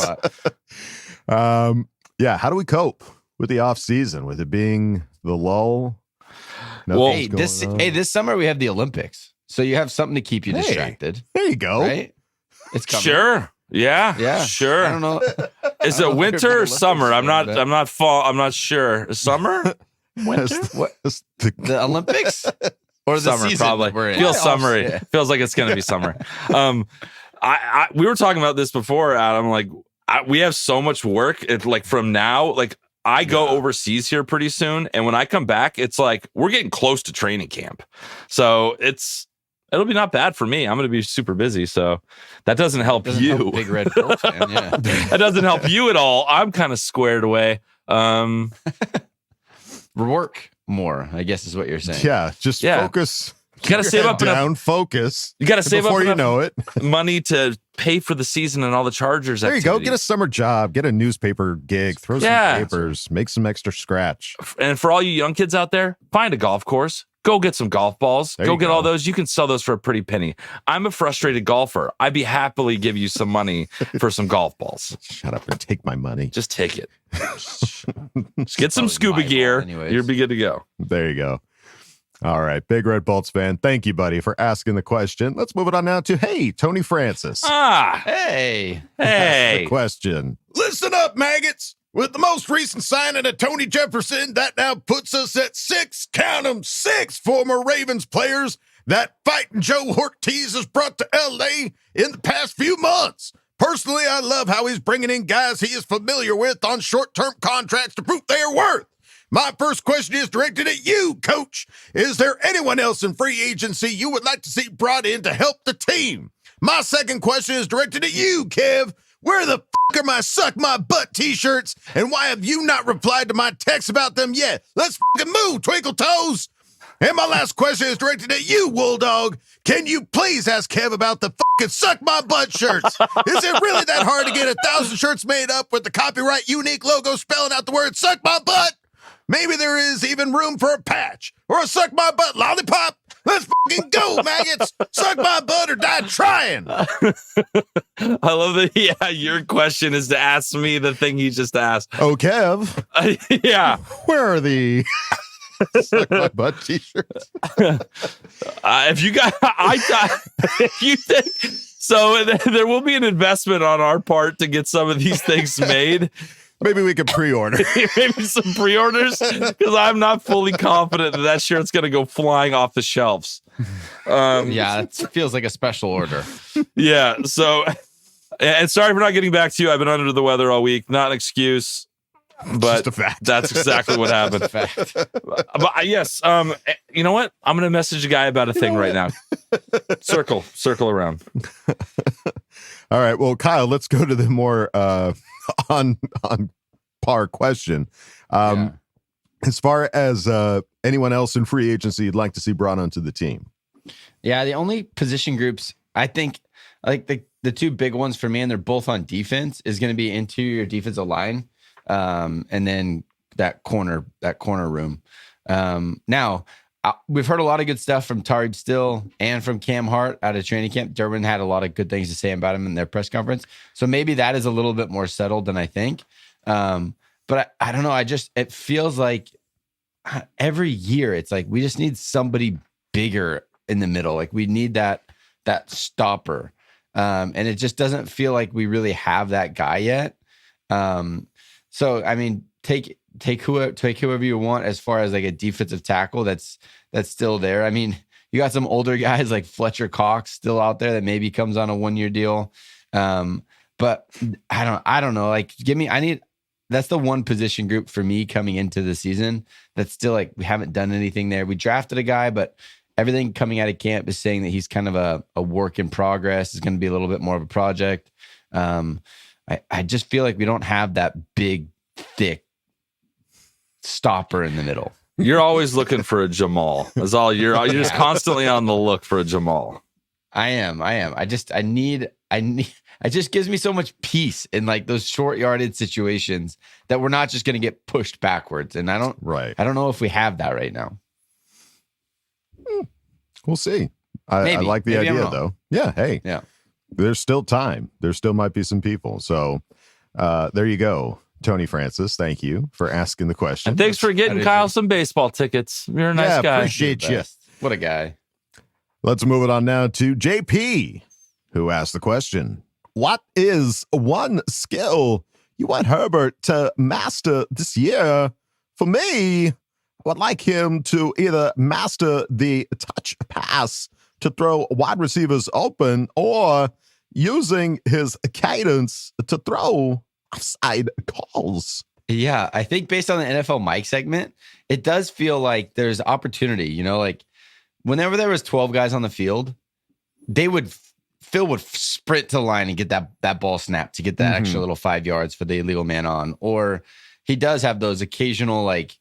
Yeah. How do we cope with the off season? With it being the lull? Well, this summer we have the Olympics, so you have something to keep you distracted. There you go. Right? It's coming. Sure. Yeah. Sure. I don't know. Is it winter or summer? I'm not fall. I'm not sure. Summer? Winter? What? The Olympics? Or the summer, season probably. we're in? Feels summery. Yeah. Feels like it's going to be summer. We were talking about this before, Adam. Like, we have so much work. It's like from now, like I go overseas here pretty soon, and when I come back, it's like we're getting close to training camp. So it'll be not bad for me. I'm going to be super busy, so that doesn't help you. Help Big Red Bull fan, yeah. That doesn't help you at all. I'm kind of squared away. Work more, I guess is what you're saying. Yeah, just focus. You got to save up enough. Focus. You got to save up before enough you know it. money to pay for the season and all the Chargers. There you go. activities. Get a summer job. Get a newspaper gig. Throw some papers. Make some extra scratch. And for all you young kids out there, find a golf course. Go get some golf balls. Go get all those. You can sell those for a pretty penny. I'm a frustrated golfer. I'd be happily give you some money for some golf balls. Shut up and take my money. Just take it. Just get some scuba gear. You'll be good to go. There you go. All right. Big Red Bolts fan. Thank you, buddy, for asking the question. Let's move it on now to, hey, Tony Francis. Hey. The question. Listen up, maggots. With the most recent signing of Tony Jefferson, that now puts us at 6, count 'em, 6 former Ravens players that Fighting Joe Ortiz has brought to L.A. in the past few months. Personally, I love how he's bringing in guys he is familiar with on short-term contracts to prove their worth. My first question is directed at you, Coach. Is there anyone else in free agency you would like to see brought in to help the team? My second question is directed at you, Kev. Where the f*** are my suck my butt t-shirts? And why have you not replied to my text about them yet? Let's f***ing move, Twinkle Toes. And my last question is directed at you, Wool Dog. Can you please ask Kev about the f***ing suck my butt shirts? Is it really that hard to get 1,000 shirts made up with the copyright unique logo spelling out the word suck my butt? Maybe there is even room for a patch or a suck my butt lollipop. Let's fucking go, maggots. Suck my butt or die trying. I love that. Yeah, your question is to ask me the thing you just asked. Oh, Kev. Yeah. Where are the suck my butt t-shirts? If you got, if you think so, there will be an investment on our part to get some of these things made. Maybe we could pre-order. Maybe some pre-orders, because I'm not fully confident that shirt's going to go flying off the shelves. Yeah, it feels like a special order. Yeah. So, and sorry for not getting back to you. I've been under the weather all week. Not an excuse, but just a fact. That's exactly what happened. But yes, you know what? I'm going to message a guy about a thing right now. Circle around. All right. Well, Kyle, let's go to the more on par question. As far as anyone else in free agency you'd like to see brought onto the team? Yeah, the only position groups I think, like the two big ones for me, and they're both on defense, is going to be interior defensive line, and then that corner room. Now, we've heard a lot of good stuff from Tariq Still and from Cam Hart out of training camp. Durbin had a lot of good things to say about him in their press conference. So maybe that is a little bit more settled than I think. But I don't know. It feels like every year it's like we just need somebody bigger in the middle. Like we need that stopper. And it just doesn't feel like we really have that guy yet. So, I mean, take whoever you want as far as like a defensive tackle that's still there. I mean, you got some older guys like Fletcher Cox still out there that maybe comes on a 1-year deal. But I don't know. Like that's the one position group for me coming into the season that's still like we haven't done anything there. We drafted a guy, but everything coming out of camp is saying that he's kind of a work in progress. It's going to be a little bit more of a project. I just feel like we don't have that big, thick stopper in the middle. You're always looking for a Jamal. That's all. You're just constantly on the look for a Jamal. I am. I need it just gives me so much peace in like those short yarded situations that we're not just going to get pushed backwards. And I don't know if we have that right now. We'll see. I like the idea though. Yeah. Hey, there's still time. There still might be some people. So there you go. Tony Francis, thank you for asking the question. And thanks for getting Kyle some baseball tickets. You're a nice guy. Appreciate you. What a guy. Let's move it on now to JP, who asked the question. What is one skill you want Herbert to master this year? For me, I would like him to either master the touch pass to throw wide receivers open or using his cadence to throw offside calls. Yeah, I think based on the NFL Mike segment, it does feel like there's opportunity. You know, like whenever there was 12 guys on the field, Phil would sprint to the line and get that ball snapped to get that extra little 5 yards for the illegal man on. Or he does have those occasional like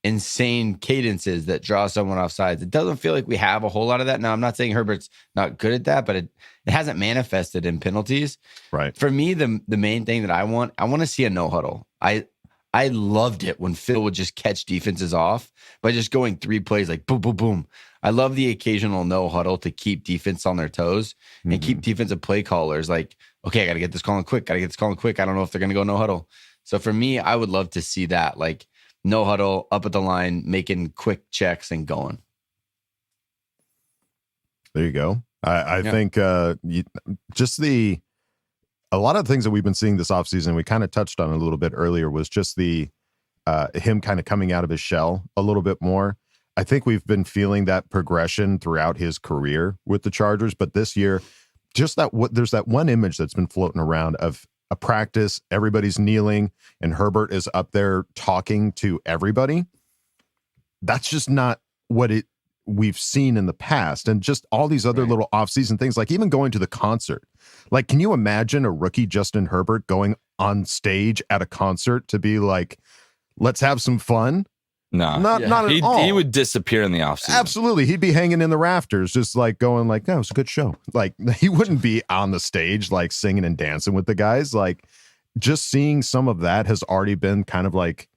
insane cadences that draw someone off sides. It doesn't feel like we have a whole lot of that. Now, I'm not saying Herbert's not good at that, but it hasn't manifested in penalties. Right. For me, the main thing that I want to see a no huddle. I loved it when Phil would just catch defenses off by just going 3 plays like boom, boom, boom. I love the occasional no huddle to keep defense on their toes and keep defensive play callers like, okay, I got to get this calling quick. I don't know if they're going to go no huddle. So for me, I would love to see that, like no huddle, up at the line, making quick checks and going. There you go. I think just a lot of the things that we've been seeing this offseason, we kind of touched on a little bit earlier, was just the him kind of coming out of his shell a little bit more. I think we've been feeling that progression throughout his career with the Chargers, but this year, just there's that one image that's been floating around of a practice, everybody's kneeling, and Herbert is up there talking to everybody. That's just not what we've seen in the past. And just all these other little off-season things, like even going to the concert. Like, can you imagine a rookie Justin Herbert going on stage at a concert to be like, let's have some fun? No, not at all. He would disappear in the offseason. Absolutely. He'd be hanging in the rafters, just like going like, no, it was a good show. Like, he wouldn't be on the stage, like singing and dancing with the guys. Like, just seeing some of that has already been kind of like,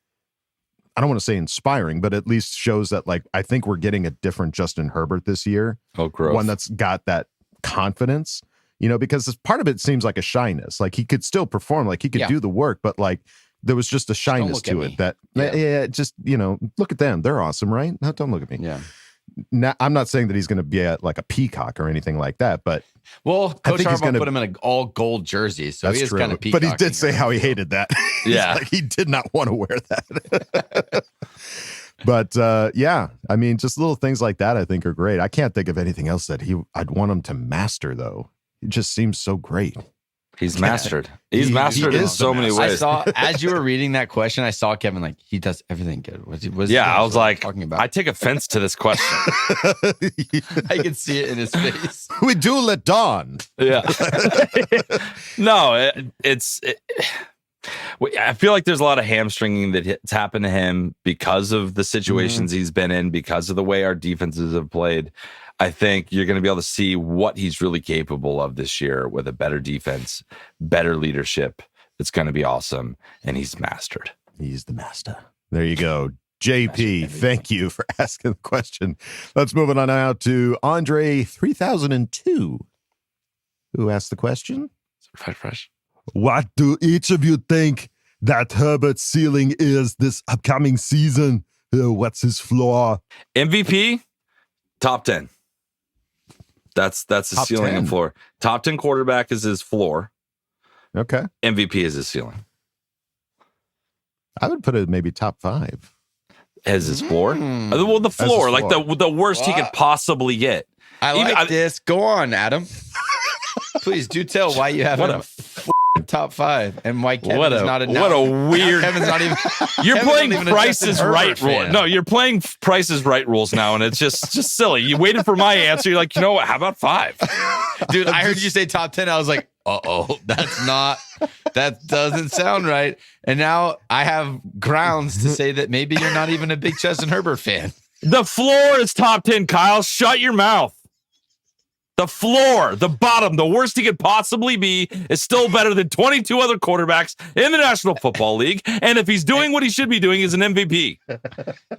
I don't want to say inspiring, but at least shows that, like, I think we're getting a different Justin Herbert this year. Oh, growth. One that's got that confidence, because part of it seems like a shyness. Like, he could still perform, like he could do the work, but like, there was just a shyness to it that, just, look at them. They're awesome, right? No, don't look at me. Yeah. Now, I'm not saying that he's going to be like a peacock or anything like that, but Coach Harbaugh put him in an all gold jersey, so he is kind of peacock. But he did say how he hated that. Yeah. Like, he did not want to wear that. But I mean, just little things like that I think are great. I can't think of anything else that I'd want him to master, though. It just seems so great. He's mastered. He's mastered in so many ways. I saw, as you were reading that question, I saw Kevin like, he does everything good. I was like, talking about? I take offense to this question. I could see it in his face. We do let dawn. Yeah. No, I feel like there's a lot of hamstringing that's happened to him because of the situations he's been in, because of the way our defenses have played. I think you're going to be able to see what he's really capable of this year with a better defense, better leadership. It's going to be awesome. And he's mastered. He's the master. There you go. JP, thank you for asking the question. Let's move on now to Andre 3002, who asked the question. Fresh. What do each of you think that Herbert's ceiling is this upcoming season? What's his floor? MVP, top 10. That's his Top ceiling 10. and floor. Top 10 quarterback is his floor. Okay. MVP is his ceiling. I would put it maybe top 5. As his floor? Well, the floor, like the worst he could possibly get. I like this. Go on, Adam. Please do tell why you have him top 5 and why Kevin is not a what a weird. Kevin's not even. You're Kevin's playing not even a Price Justin is Herbert Right fan. rule. No, you're playing Price is Right rules now, and it's just silly. You waited for my answer. You're like, you know what? How about 5? Dude, I heard you say top 10. I was like, that doesn't sound right. And now I have grounds to say that maybe you're not even a big Justin Herbert fan. The floor is top 10. Kyle, shut your mouth. The floor, the bottom, the worst he could possibly be is still better than 22 other quarterbacks in the National Football League. And if he's doing what he should be doing, he's an MVP.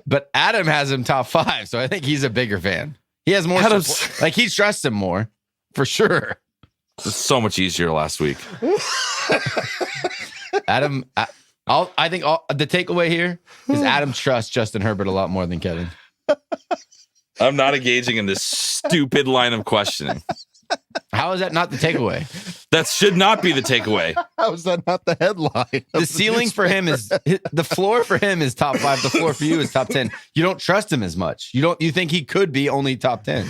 But Adam has him top 5, so I think he's a bigger fan. He has more support. Like, he trusts him more, for sure. It's so much easier last week. Adam, I think the takeaway here is Adam trusts Justin Herbert a lot more than Kevin. I'm not engaging in this stupid line of questioning. How is that not the takeaway? That should not be the takeaway. How is that not the headline? The ceiling for him is the floor for him is top 5. The floor for you is top 10. You don't trust him as much. You think he could be only top 10.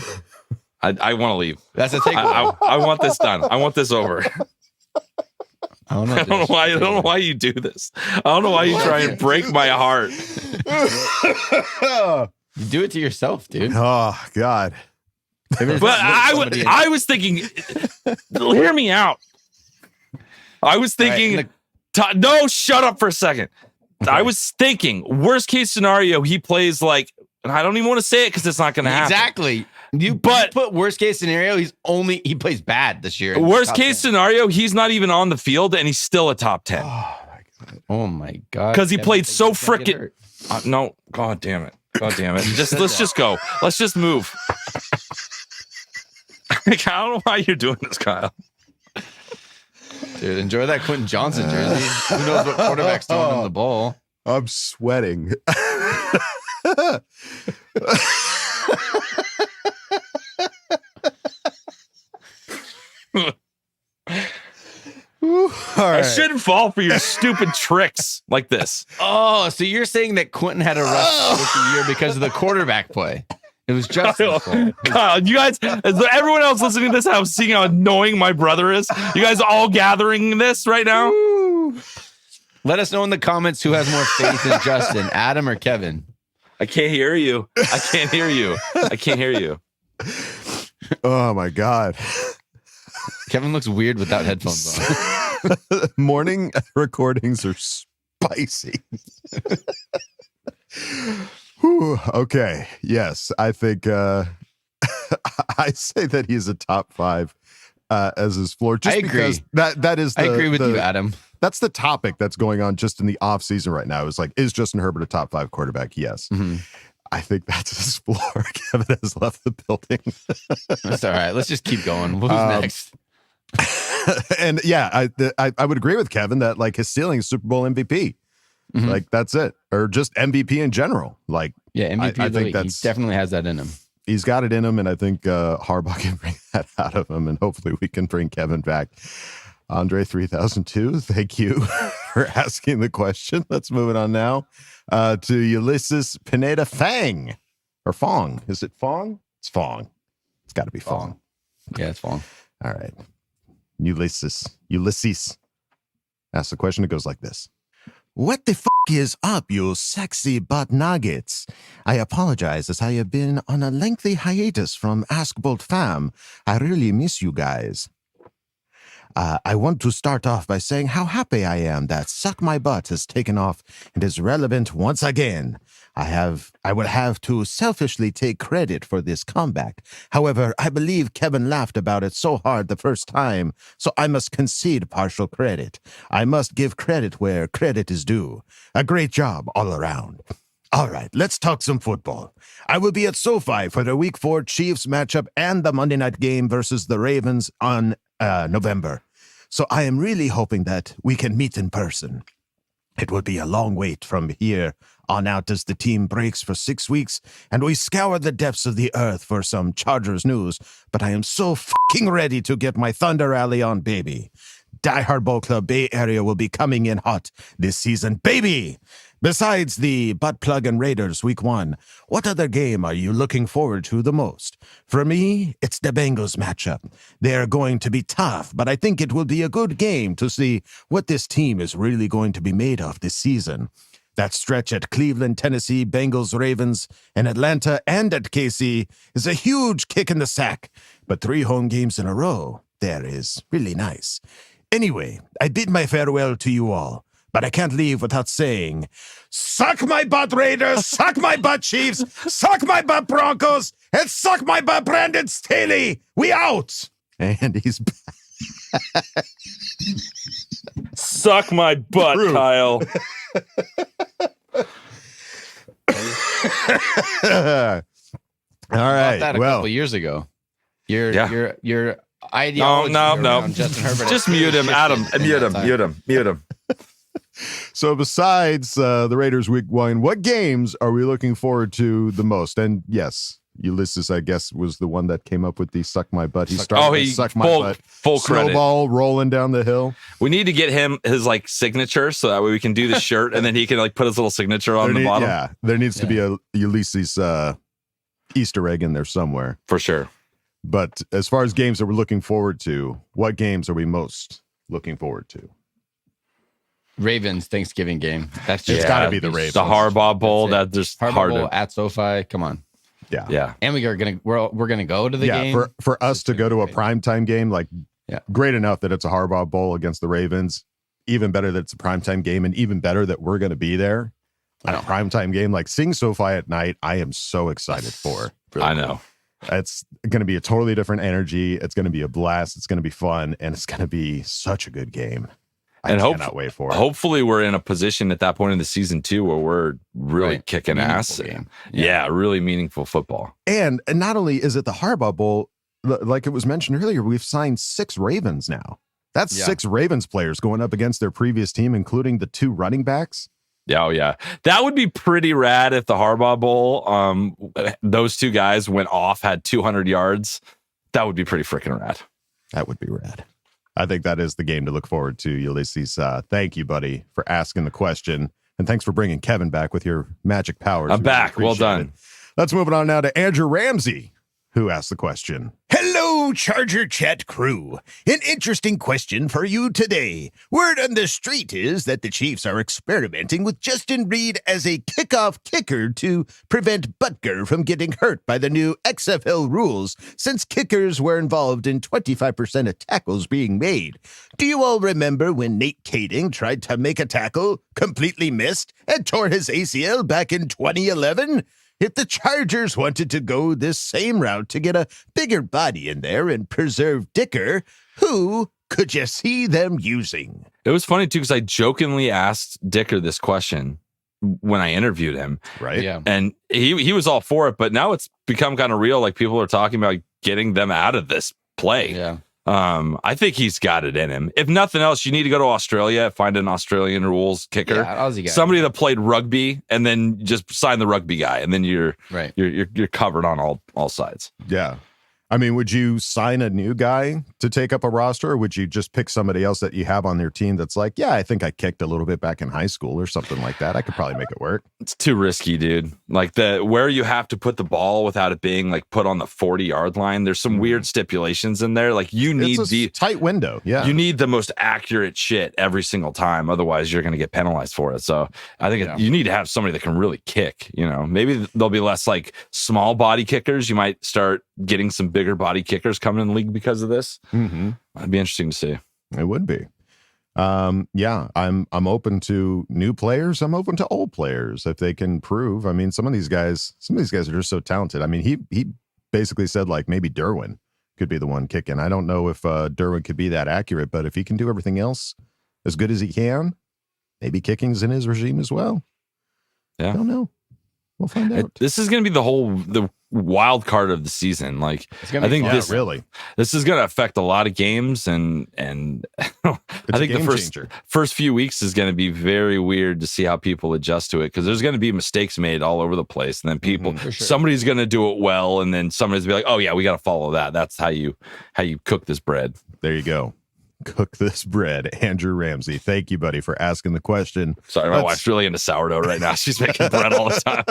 I want to leave. That's a takeaway. I want this done. I want this over. I don't know why you do this. I don't know why you try and break my heart. You do it to yourself, dude. Oh God. But I was thinking, hear me out. I was thinking, no, shut up for a second. Okay. I was thinking, worst case scenario, he plays like, and I don't even want to say it because it's not going to happen. Exactly. You put worst case scenario, he plays bad this year. Worst case scenario, he's not even on the field and he's still a top 10. Oh my God. Because he played so freaking. No, God damn it. God damn it. Let's just go. Let's just move. I don't know why you're doing this, Kyle. Dude, enjoy that Quentin Johnson jersey. Who knows what quarterback's throwing him the ball? I'm sweating. All right. I shouldn't fall for your stupid tricks like this. Oh, so you're saying that Quentin had a rough rookie year because of the quarterback play? It was just Kyle, you guys, everyone else listening to this, I'm seeing how annoying my brother is. You guys all gathering this right now? Let us know in the comments who has more faith in Justin, Adam or Kevin. I can't hear you. I can't hear you. I can't hear you. Oh my God. Kevin looks weird without headphones on. Morning recordings are spicy. Whew, okay. Yes, I think I say that he's a top 5 as his floor. Just I agree. Because that is I agree with you, Adam. That's the topic that's going on just in the off season right now. Is like, is Justin Herbert a top 5 quarterback? Yes. Mm-hmm. I think that's his floor. Kevin has left the building. That's all right. Let's just keep going. Who's next? And yeah, I would agree with Kevin that like his ceiling is Super Bowl MVP. Mm-hmm. Like that's it, or just MVP in general. Like MVP. I think he definitely has that in him. He's got it in him, and I think Harbaugh can bring that out of him, and hopefully we can bring Kevin back. Andre 3002, thank you for asking the question. Let's move it on now to Ulysses Pineda Fang or Fong. Is it Fong? It's Fong. It's got to be Fong. Yeah, it's Fong. All right. Ulysses asks the question. It goes like this. What the is up, you sexy butt nuggets? I apologize as I have been on a lengthy hiatus from Ask Boltfam. I really miss you guys. I want to start off by saying how happy I am that Suck My Butt has taken off and is relevant once again. I would have to selfishly take credit for this comeback. However, I believe Kevin laughed about it so hard the first time, so I must concede partial credit. I must give credit where credit is due. A great job all around. All right, let's talk some football. I will be at SoFi for the Week 4 Chiefs matchup and the Monday night game versus the Ravens on November. So I am really hoping that we can meet in person. It will be a long wait from here on out as the team breaks for 6 weeks and we scour the depths of the earth for some Chargers news, but I am so fucking ready to get my Thunder Rally on, baby. Die Hard Bowl Club Bay Area will be coming in hot this season, baby! Besides the Butt Plug and Raiders Week 1, what other game are you looking forward to the most? For me, it's the Bengals matchup. They're going to be tough, but I think it will be a good game to see what this team is really going to be made of this season. That stretch at Cleveland, Tennessee, Bengals, Ravens, and Atlanta, and at KC is a huge kick in the sack. But 3 home games in a row, there is really nice. Anyway, I bid my farewell to you all. but I can't leave without saying, suck my butt, Raiders, suck my butt, Chiefs, suck my butt, Broncos, and suck my butt, Brandon Staley. We out. And he's back. Suck my butt, True. Kyle. All right. That a couple years ago. Your ideology. No. Justin Herbert. Just mute him, Adam. Mute him. So besides the Raiders week 1, what games are we looking forward to the most? And yes, Ulysses, I guess, was the one that came up with the suck my butt. He started with suck my butt. Full credit. Snowball rolling down the hill. We need to get him his like signature so that way we can do the shirt and then he can like put his little signature on the bottom. Yeah, there needs to be a Ulysses Easter egg in there somewhere. For sure. But as far as games that we're looking forward to, what games are we most looking forward to? Ravens Thanksgiving game. That's It's just got to be the Ravens. The Harbaugh Bowl. That's just Harbaugh hard Bowl to. at SoFi. Come on. Yeah. And we're gonna go to the game. For us to go to a primetime game, like great enough that it's a Harbaugh Bowl against the Ravens. Even better that it's a primetime game, and even better that we're going to be there on a primetime game. Like seeing SoFi at night, I am so excited for. I know. It's going to be a totally different energy. It's going to be a blast. It's going to be fun, and it's going to be such a good game. I cannot wait for it. Hopefully, we're in a position at that point in the season too where we're really kicking ass. Game. Yeah, really meaningful football. And not only is it the Harbaugh Bowl, like it was mentioned earlier, we've signed 6 Ravens now. That's 6 Ravens players going up against their previous team, including the 2 running backs. Yeah, yeah. That would be pretty rad if the Harbaugh Bowl, those 2 guys went off, had 200 yards. That would be pretty freaking rad. That would be rad. I think that is the game to look forward to, Ulysses. Thank you, buddy, for asking the question. And thanks for bringing Kevin back with your magic powers. I'm back. Well done. Let's move on now to Andrew Ramsey, who asked the question. Hello, Charger Chat crew. An interesting question for you today. Word on the street is that the Chiefs are experimenting with Justin Reed as a kickoff kicker to prevent Butker from getting hurt by the new XFL rules, since kickers were involved in 25% of tackles being made. Do you all remember when Nate Kading tried to make a tackle, completely missed, and tore his ACL back in 2011? If the Chargers wanted to go this same route to get a bigger body in there and preserve Dicker, who could you see them using? It was funny, too, because I jokingly asked Dicker this question when I interviewed him. Right. Yeah. And he was all for it, but now it's become kind of real. Like people are talking about getting them out of this play. Yeah. I think he's got it in him. If nothing else, you need to go to Australia, find an Australian rules kicker, Aussie guy. somebody that played rugby, and then just sign the rugby guy, and then you're covered on all sides. Yeah. I mean, would you sign a new guy to take up a roster, or would you just pick somebody else that you have on their team that's like, yeah, I think I kicked a little bit back in high school or something like that. I could probably make it work. It's too risky, dude. Like where you have to put the ball without it being like put on the 40-yard line. There's some weird stipulations in there. Like you need the tight window. Yeah. You need the most accurate shit every single time. Otherwise, you're going to get penalized for it. So I think you need to have somebody that can really kick. You know, maybe there'll be less like small body kickers. You might start getting some bigger body kickers coming in the league because of this. Mm-hmm. It'd be interesting to see. It would be. Yeah, I'm open to new players. I'm open to old players if they can prove. I mean, some of these guys are just so talented. I mean, he basically said like maybe Derwin could be the one kicking. I don't know if Derwin could be that accurate, but if he can do everything else as good as he can, maybe kicking's in his regime as well. Yeah, I don't know. We'll find out. This is going to be the wild card of the season. Like I think this is going to affect a lot of games, and I think the first few weeks is going to be very weird to see how people adjust to it, because there's going to be mistakes made all over the place, and then people somebody's going to do it well, and then somebody's be like, oh yeah, we got to follow that. That's how you cook this bread. There you go. Cook this bread. Andrew Ramsey, thank you, buddy, for asking the question. Sorry, my wife's really into sourdough right now. She's making bread all the time.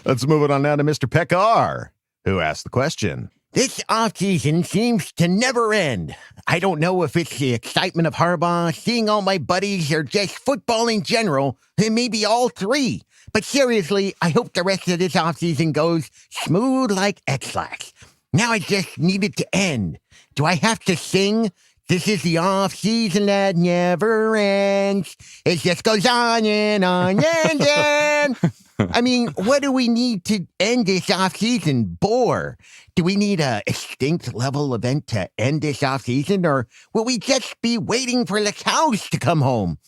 Let's move it on now to Mr. Pekar, who asked the question. This offseason seems to never end. I don't know if it's the excitement of Harbaugh, seeing all my buddies, or just football in general, and maybe all 3. But seriously, I hope the rest of this offseason goes smooth like X-Lax. Now I just need it to end. Do I have to sing This is the off season that never ends. It just goes on and on and on. I mean, what do we need to end this off season? Bore? Do we need a extinct level event to end this off season, or will we just be waiting for the cows to come home?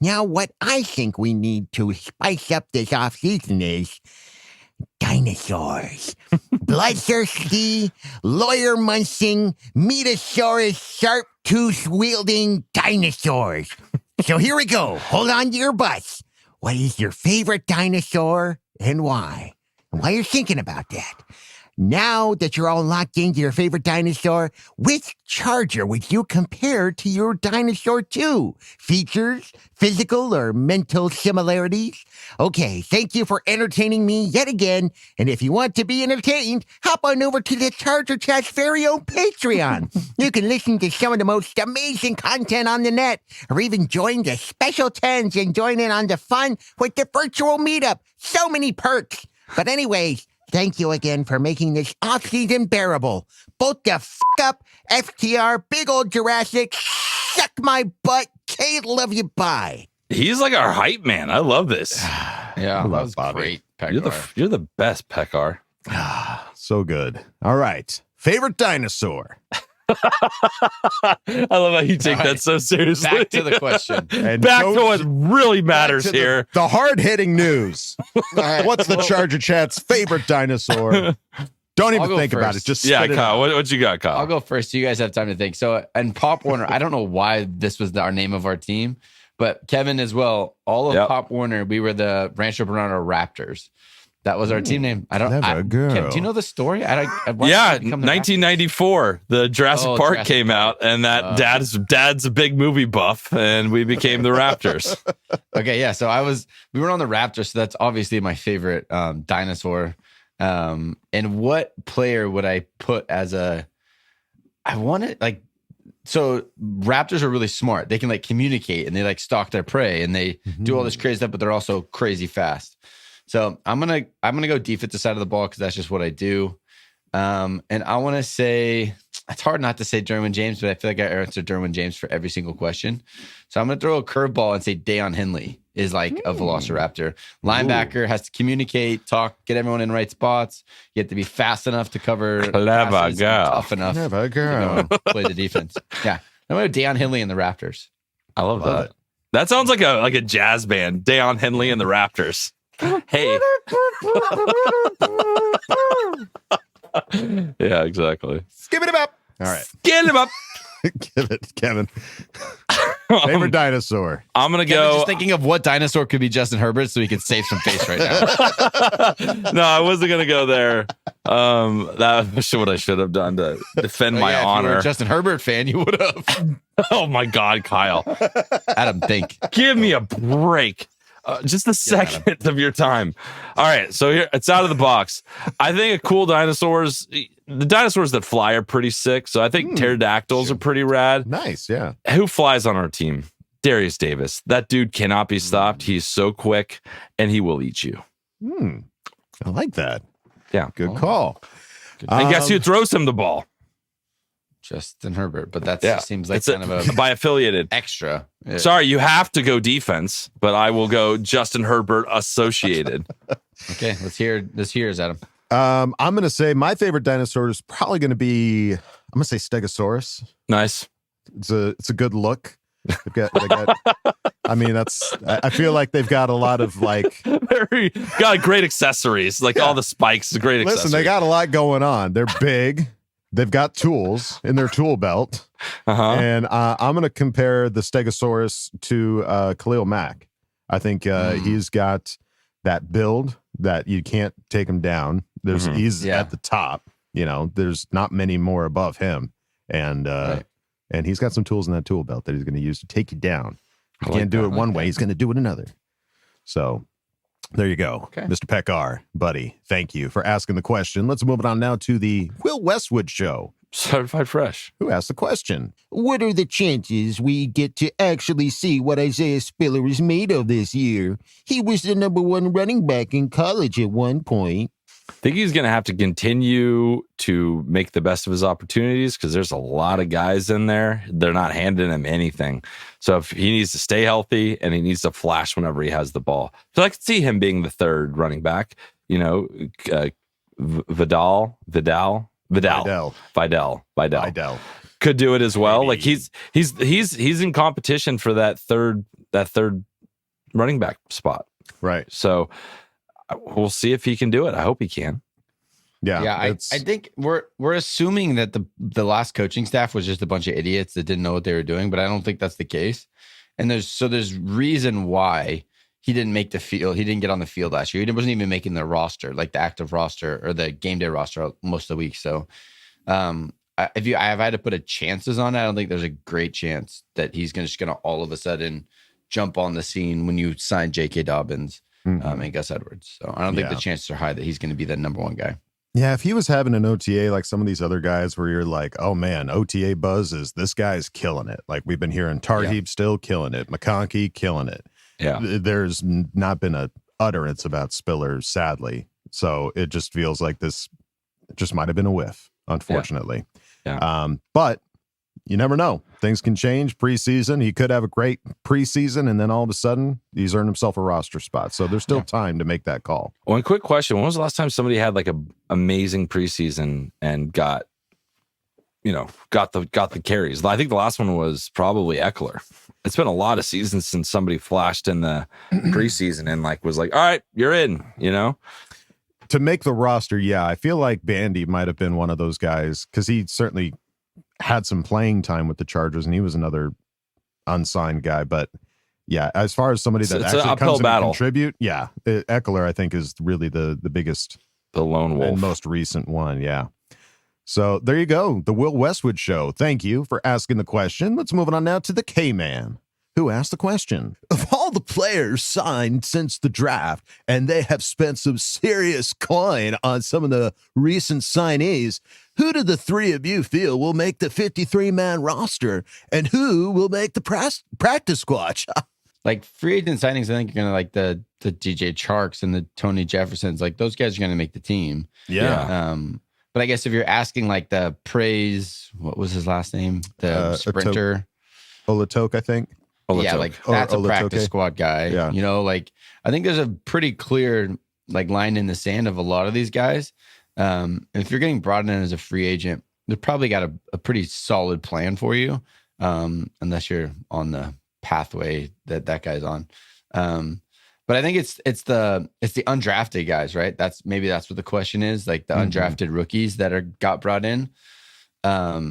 Now, what I think we need to spice up this off season is dinosaurs. Bloodthirsty, lawyer-munching, metasaurus, sharp-tooth-wielding dinosaurs. So here we go. Hold on to your butts. What is your favorite dinosaur and why? And while you're thinking about that, now that you're all locked into your favorite dinosaur, which charger would you compare to your dinosaur to? Features, physical, or mental similarities? Okay, thank you for entertaining me yet again. And if you want to be entertained, hop on over to the Charger Chat's very own Patreon. You can listen to some of the most amazing content on the net, or even join the special 10s and join in on the fun with the virtual meetup. So many perks. But anyways, thank you again for making this off-season bearable. Both the up, FTR, big old Jurassic, suck my butt, Kate, love you, bye. He's like our hype man. I love this. Yeah, that was great, Pekar. You're the best, Pekar. So good. All right. Favorite dinosaur? I love how you take that so seriously. Back to the question. And back to what really matters here. The hard-hitting news. What's the Charger Chat's favorite dinosaur? Don't even think about it. Just spit it Kyle. out. What you got, Kyle? I'll go first. So you guys have time to think. So, and Pop Warner, I don't know why this was our name of our team, but Kevin as well. All of Pop Warner, we were the Rancho Bernardo Raptors. That was our team name. Kevin, do you know the story? 1994, the Jurassic Park came out, and that dad's a big movie buff, and we became the Raptors. Okay, yeah. So we were on the Raptors, so that's obviously my favorite dinosaur. And what player would I put as so Raptors are really smart. They can like communicate and they like stalk their prey and they do all this crazy stuff, but they're also crazy fast. So I'm gonna go defensive side of the ball because that's just what I do. And I want to say it's hard not to say Derwin James, but I feel like I answer Derwin James for every single question. So I'm gonna throw a curveball and say Deion Henley is like a velociraptor. Linebacker has to communicate, talk, get everyone in the right spots. You have to be fast enough to cover. Clever girl. Tough enough. Clever girl. To play the defense. Yeah, I'm gonna go Deion Henley and the Raptors. I love that. That sounds like a jazz band. Deion Henley and the Raptors. Hey. Yeah, exactly. Skip it up. All right. Get him up. Give it, Kevin. Favorite dinosaur. I'm going to go. Just thinking of what dinosaur could be Justin Herbert so he could save some face right now. No, I wasn't going to go there. That's what I should have done to defend my honor. If you were a Justin Herbert fan, you would have. Oh, my God, Kyle. Adam, think. Give me a break. Just a second of your time. All right, so here it's out of the box. I think the dinosaurs that fly are pretty sick. So I think pterodactyls are pretty rad. Nice, yeah. Who flies on our team? Darius Davis. That dude cannot be stopped. He's so quick, and he will eat you. I like that. Yeah, good call. And guess who throws him the ball? Justin Herbert, but that seems like kind of a by affiliated extra. Yeah. Sorry, you have to go defense, but I will go Justin Herbert associated. Okay, let's hear Adam. I'm going to say my favorite dinosaur is probably going to be, I'm going to say Stegosaurus. Nice. It's a good look. They got I mean, I feel like they've got a lot of like got great accessories, like all the spikes, great accessories. Listen, they got a lot going on. They're big. They've got tools in their tool belt. And I'm going to compare the Stegosaurus to Khalil Mack. I think he's got that build that you can't take him down. He's at the top. You know, there's not many more above him. And and he's got some tools in that tool belt that he's going to use to take you down. He can't do it one way. He's going to do it another. So there you go. Okay. Mr. Pekar, buddy, thank you for asking the question. Let's move it on now to the Will Westwood Show. Certified Fresh. Who asked the question? What are the chances we get to actually see what Isaiah Spiller is made of this year? He was the #1 running back in college at one point. I think he's going to have to continue to make the best of his opportunities because there's a lot of guys in there. They're not handing him anything. So if he needs to stay healthy and he needs to flash whenever he has the ball. So I could see him being the third running back, Vidal could do it as well. Maybe. Like he's in competition for that third running back spot. Right. So we'll see if he can do it. I hope he can. Yeah. I think we're assuming that the last coaching staff was just a bunch of idiots that didn't know what they were doing, but I don't think that's the case. And there's reason why he didn't make the field. He didn't get on the field last year. He wasn't even making the roster, like the active roster or the game day roster most of the week. So if I had to put a chances on it, I don't think there's a great chance that he's just going to all of a sudden jump on the scene when you sign J.K. Dobbins and Gus Edwards. So I don't think the chances are high that he's going to be the number one guy. Yeah, if he was having an OTA like some of these other guys where you're like, oh man, OTA buzz is this guy's killing it. Like we've been hearing Tarheeb still killing it. McConkey killing it. Yeah. There's not been a utterance about Spiller, sadly. So it just feels like this just might have been a whiff, unfortunately. Yeah. But you never know. Things can change preseason. He could have a great preseason, and then all of a sudden, he's earned himself a roster spot. So there's still time to make that call. One quick question. When was the last time somebody had like an amazing preseason and got the carries? I think the last one was probably Eckler. It's been a lot of seasons since somebody flashed in the preseason and was like, all right, you're in, To make the roster, yeah. I feel like Bandy might have been one of those guys because he certainly had some playing time with the Chargers, and he was another unsigned guy. But yeah, as far as somebody that actually comes in to contribute, yeah, Eckler I think is really the biggest, the lone wolf, and most recent one. Yeah. So there you go, the Will Westwood Show. Thank you for asking the question. Let's move on now to the K-Man, who asked the question. Of all the players signed since the draft, and they have spent some serious coin on some of the recent signees, who do the three of you feel will make the 53-man roster, and who will make the practice squad? Like free agent signings, I think you're going to the DJ Charks and the Tony Jeffersons. Like those guys are going to make the team. Yeah. But I guess if you're asking like the praise, what was his last name? The sprinter. Olatoke, I think. Yeah, like that's a practice squad guy. Yeah. I think there's a pretty clear line in the sand of a lot of these guys. If you're getting brought in as a free agent, they've probably got a pretty solid plan for you, unless you're on the pathway that guy's on. But I think it's the undrafted guys, right? That's what the question is, like the undrafted rookies that got brought in. I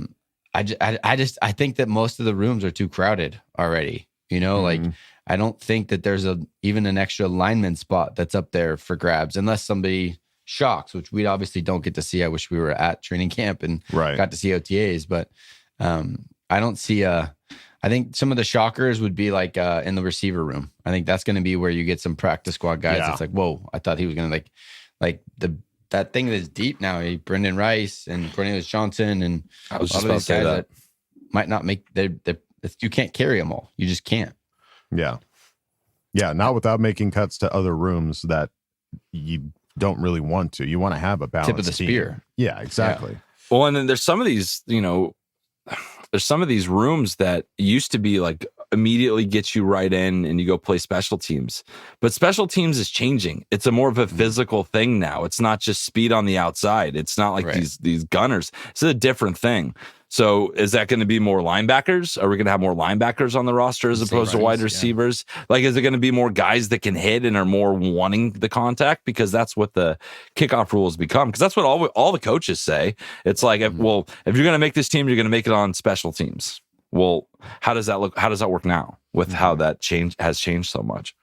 think that most of the rooms are too crowded already. I don't think that there's even an extra lineman spot that's up there for grabs unless somebody shocks, which we obviously don't get to see. I wish we were at training camp and got to see OTAs, but I don't see I think some of the shockers would be like in the receiver room. I think that's going to be where you get some practice squad guys. Yeah. It's like, whoa, I thought he was going to that thing that is deep now. Brendan Rice and Cornelius Johnson and I was just about to say that might not make you can't carry them all. You just can't. Yeah. Yeah. Not without making cuts to other rooms that you don't really want to. You want to have a balanced tip of the spear. Yeah, exactly. Yeah. Well, and then there's some of these, there's some of these rooms that used to be like immediately gets you right in and you go play special teams. But special teams is changing. It's a more of a physical thing now. It's not just speed on the outside. It's not like these gunners. It's a different thing. So is that going to be more linebackers? Are we going to have more linebackers on the roster as opposed to wide receivers? Yeah. Like, is it going to be more guys that can hit and are more wanting the contact? Because that's what the kickoff rules become. Because that's what all the coaches say. It's like, if you're going to make this team, you're going to make it on special teams. Well, how does that look? How does that work now with how that has changed so much?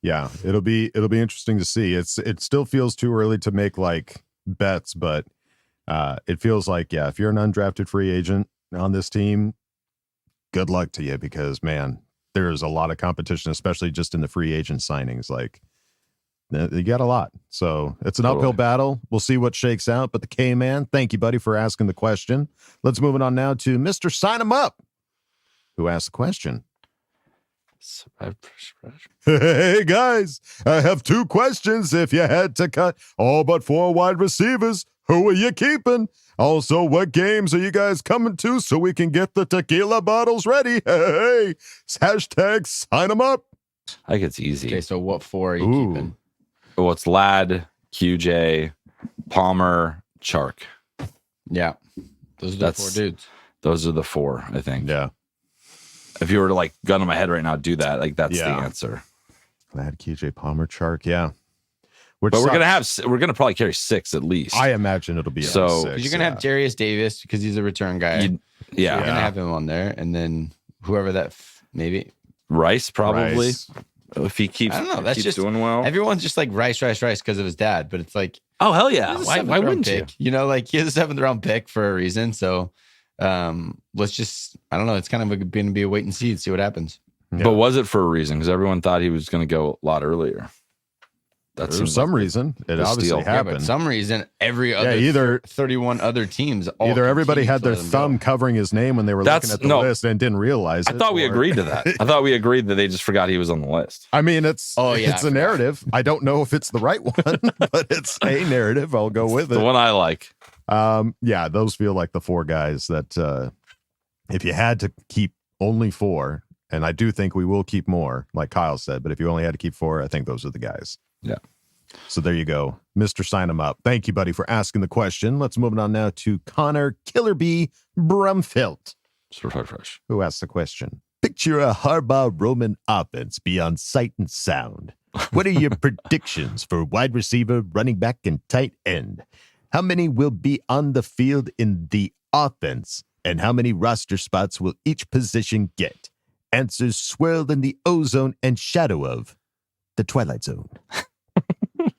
Yeah, it'll be interesting to see. It still feels too early to make like bets, but it feels like, if you're an undrafted free agent on this team, good luck to you, because man, there's a lot of competition, especially just in the free agent signings. Like, you got a lot. So it's an uphill battle. We'll see what shakes out. But the K-Man, thank you, buddy, for asking the question. Let's move it on now to Mr. Sign 'em Up, who asked the question. Hey, guys, I have 2 questions. If you had to cut all but 4 wide receivers, who are you keeping? Also, what games are you guys coming to so we can get the tequila bottles ready? Hey, hashtag sign them up. I think it's easy. Okay, so what 4 are you keeping? Well, it's Ladd, QJ, Palmer, Chark. Yeah. Those are the 4 dudes. Those are the 4, I think. Yeah. If you were to like gun to my head right now, do that. Like that's the answer. Ladd, QJ, Palmer, Chark. Yeah. But we're gonna probably carry 6 at least. I imagine it'll be so. 6, you're gonna have Jarius Davis because he's a return guy. You're gonna have him on there, and then whoever that maybe Rice probably. Rice. If he keeps, I don't know. That's just doing well. Everyone's just like Rice because of his dad, but it's like, oh hell yeah! Why wouldn't you? You know, like he has a 7th round pick for a reason. So let's just, I don't know. It's kind of going to be a wait and see what happens. Yeah. But was it for a reason? Because everyone thought he was going to go a lot earlier. That's for some reason. It obviously happened. Yeah, but some reason every other either 31 other teams. Either everybody had their thumb covering his name when they were looking at the list and didn't realize it. I thought we agreed to that. I thought we agreed that they just forgot he was on the list. I mean, it's a narrative. I don't know if it's the right one, but it's a narrative. I'll go with it. The one I like. Yeah, those feel like the 4 guys that if you had to keep only 4, and I do think we will keep more, like Kyle said, but if you only had to keep 4, I think those are the guys. Yeah. So there you go. Mr. Sign 'em up. Thank you, buddy, for asking the question. Let's move on now to Connor Killer B. Brumfelt, who asked the question. Picture a Harbaugh Roman offense beyond sight and sound. What are your predictions for wide receiver, running back, and tight end? How many will be on the field in the offense? And how many roster spots will each position get? Answers swirled in the ozone and shadow of the Twilight Zone.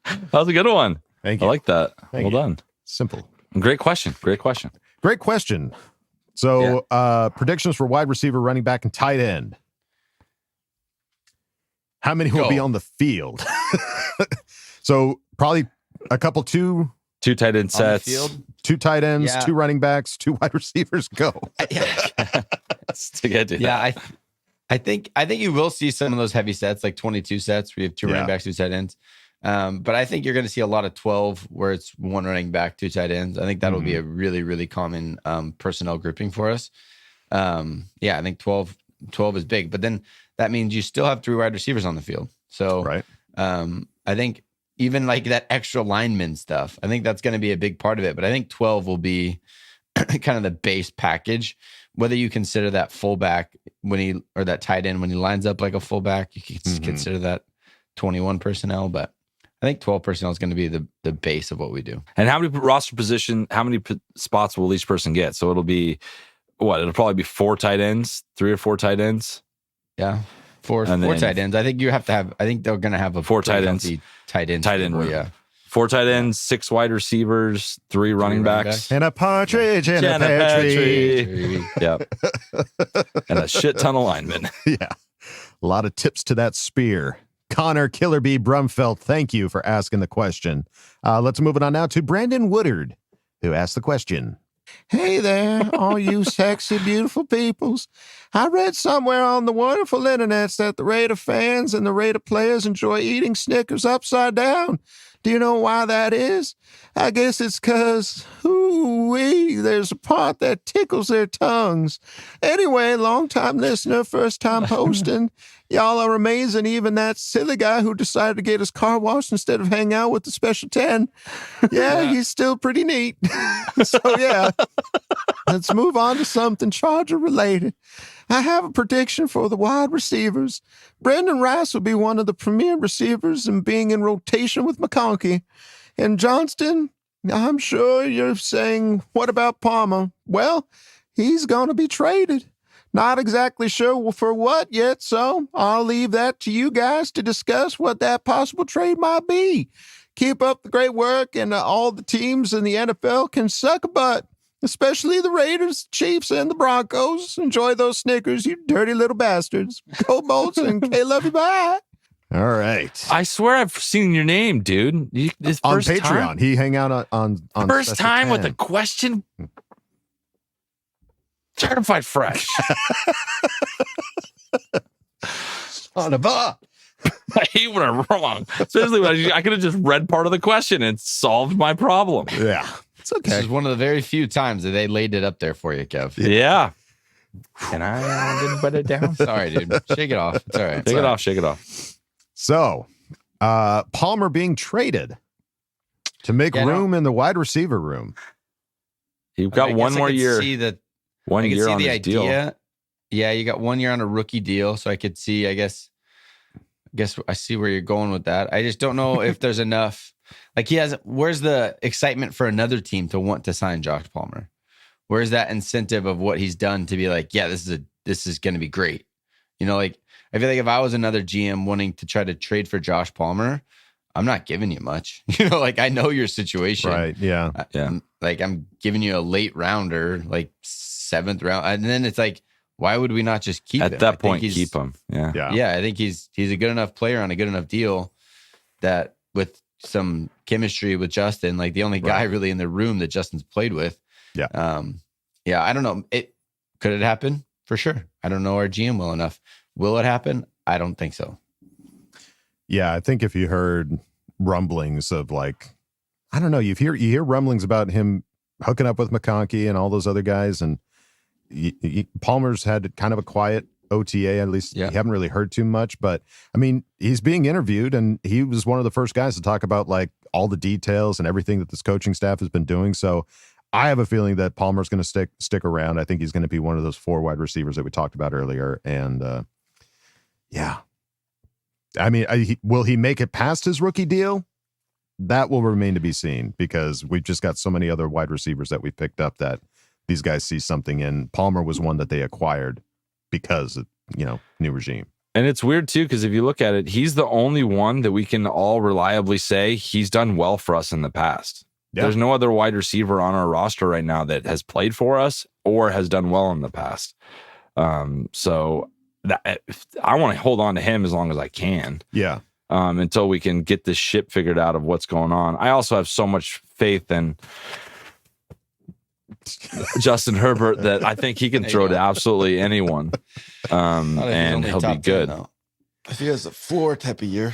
That was a good one. Thank you. I like that. Thank well you. done. Simple. Great question. Great question. Great question. So predictions for wide receiver, running back, and tight end. How many will be on the field? So probably a couple, two tight end sets, 2 tight ends, 2 running backs, 2 wide receivers. Go. To get to that. I think you will see some of those heavy sets, like 22 sets. We have 2 running backs, 2 tight ends. But I think you're going to see a lot of 12 where it's 1 running back, 2 tight ends. I think that'll be a really, really common personnel grouping for us. I think 12 is big, but then that means you still have 3 wide receivers on the field. So I think even like that extra lineman stuff, I think that's going to be a big part of it. But I think 12 will be kind of the base package. Whether you consider that fullback or that tight end when he lines up like a fullback, you can consider that 21 personnel, but I think 12 personnel is going to be the base of what we do. And how many roster position, how many spots will each person get? So it'll be it'll probably be 4 tight ends, 3 or 4 tight ends. Yeah. 4 tight ends. I think I think they're going to have a 4 tight ends, tight end room. Yeah. 4 tight ends, 6 wide receivers, 3 running backs. And a partridge and a pear tree. Yep. And a shit ton of linemen. Yeah. A lot of tips to that spear. Connor Killer B. Brumfelt, thank you for asking the question. Let's move it on now to Brandon Woodard, who asked the question. Hey there, all you sexy, beautiful peoples. I read somewhere on the wonderful internets that the Raider fans and the Raider players enjoy eating Snickers upside down. Do you know why that is? I guess it's because, there's a part that tickles their tongues. Anyway, long-time listener, first-time posting. Y'all are amazing. Even that silly guy who decided to get his car washed instead of hang out with the Special 10. Yeah, he's still pretty neat. So, let's move on to something Charger-related. I have a prediction for the wide receivers. Brendan Rice will be one of the premier receivers and being in rotation with McConkey. And Johnston, I'm sure you're saying, what about Palmer? Well, he's going to be traded. Not exactly sure for what yet, so I'll leave that to you guys to discuss what that possible trade might be. Keep up the great work, and all the teams in the NFL can suck a butt. Especially the Raiders, Chiefs, and the Broncos. Enjoy those Snickers, you dirty little bastards. Go Bolts and K-Love you, bye. All right. I swear I've seen your name, dude. This on first Patreon. Time? He hang out on first time 10. with a question. Certified fresh. Son of a. I hate when I'm wrong. Especially when I could have just read part of the question and solved my problem. Yeah. It's okay. This is one of the very few times that they laid it up there for you, Kev. Yeah. And I didn't put it down. Sorry, dude. Shake it off. It's all right. Shake it off. So, Palmer being traded to make room in the wide receiver room. You've got one more year. See that 1 year on the his idea. deal. Yeah, you got 1 year on a rookie deal, so I could see. I guess I see where you're going with that. I just don't know if there's enough. Like where's the excitement for another team to want to sign Josh Palmer? Where's that incentive of what he's done to be like, yeah, this is going to be great. You know, like I feel like if I was another GM wanting to try to trade for Josh Palmer, I'm not giving you much. You know, like I know your situation. Right. Yeah. I'm giving you a late rounder, like 7th round. And then it's like, why would we not just keep him? At that point, keep him. Yeah. Yeah. I think he's a good enough player on a good enough deal that with some chemistry with Justin, like the only guy really in the room that Justin's played with. Yeah. I don't know. Could it happen? For sure. I don't know our GM well enough. Will it happen? I don't think so. Yeah, I think if you heard rumblings of like, I don't know, you hear rumblings about him hooking up with McConkey and all those other guys, and Palmer's had kind of a quiet OTA, at least you haven't really heard too much, but I mean, he's being interviewed and he was one of the first guys to talk about like all the details and everything that this coaching staff has been doing. So I have a feeling that Palmer's going to stick around. I think he's going to be one of those 4 wide receivers that we talked about earlier. And yeah, I mean, will he make it past his rookie deal? That will remain to be seen because we've just got so many other wide receivers that we picked up that these guys see something in. Palmer was one that they acquired because of, new regime. And it's weird too, because if you look at it, he's the only one that we can all reliably say he's done well for us in the past. Yeah. There's no other wide receiver on our roster right now that has played for us or has done well in the past. So I want to hold on to him as long as I can. Yeah. Until we can get this ship figured out of what's going on. I also have so much faith in Justin Herbert that I think he can throw to absolutely anyone. And he'll be good. If he has a floor type of year.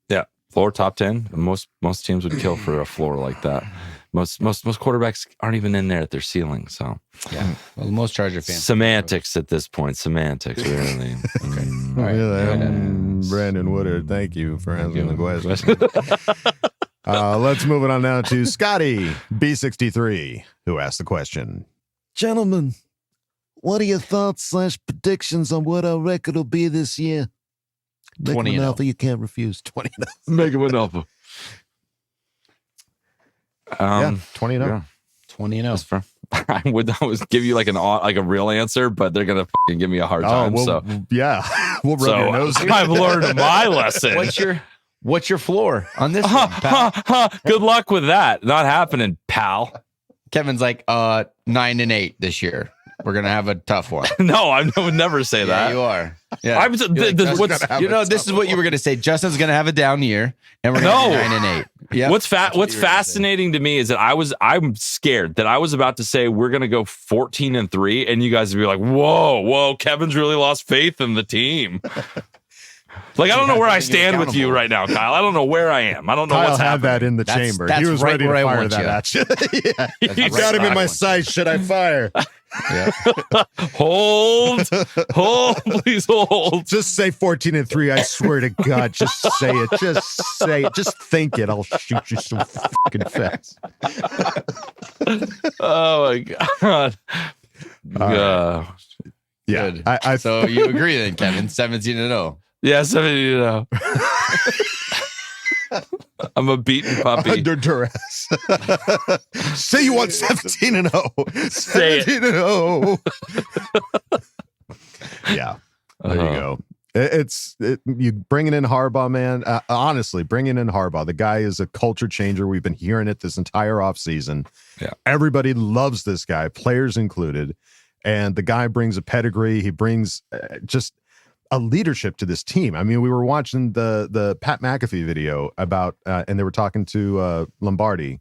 Yeah. Floor top 10. Most teams would kill for a floor like that. Most quarterbacks aren't even in there at their ceiling. So yeah. Well, most Charger fans. Semantics at this point. Semantics, really. Okay. All right. Brandon Woodard, thank you for answering the question. Let's move it on now to Scotty B63, who asked the question. Gentlemen, what are your thoughts / predictions on what our record will be this year? 20 and alpha, you can't refuse. 20 and alpha. Make him an alpha. 20 and 0. 20 and 0. I would always give you like a real answer, but they're gonna give me a hard time. We'll rub your nose. I've learned my lesson. What's your floor on this? Good luck with that. Not happening, pal. Kevin's like 9-8 this year. We're gonna have a tough one. No, I would never say that. You are. Yeah. This is what you were gonna say. Justin's gonna have a down year, and we're gonna be 9-8. Yeah. What's fascinating to me is that I'm scared that I was about to say we're gonna go 14-3, and you guys would be like, whoa, Kevin's really lost faith in the team. Like, I don't know where I stand with you right now, Kyle. I don't know where I am. I don't know Kyle what's happening. That in the chamber. He was ready to fire that at you. You got him in my sights. Should I fire? Yeah. Hold, please hold. Just say 14-3. I swear to God, just say it. Just say it. Just think it. I'll shoot you so fucking fast. Oh my God. Yeah. So you agree then, Kevin? 17-0. Yeah, 17-0. I'm a beaten puppy. Under duress. Say you want 17-0. 17-0. Yeah. There you go. You bringing in Harbaugh, man. Honestly, bringing in Harbaugh. The guy is a culture changer. We've been hearing it this entire offseason. Yeah. Everybody loves this guy, players included. And the guy brings a pedigree. He brings just a leadership to this team. I mean, we were watching the Pat McAfee video about, and they were talking to Lombardi,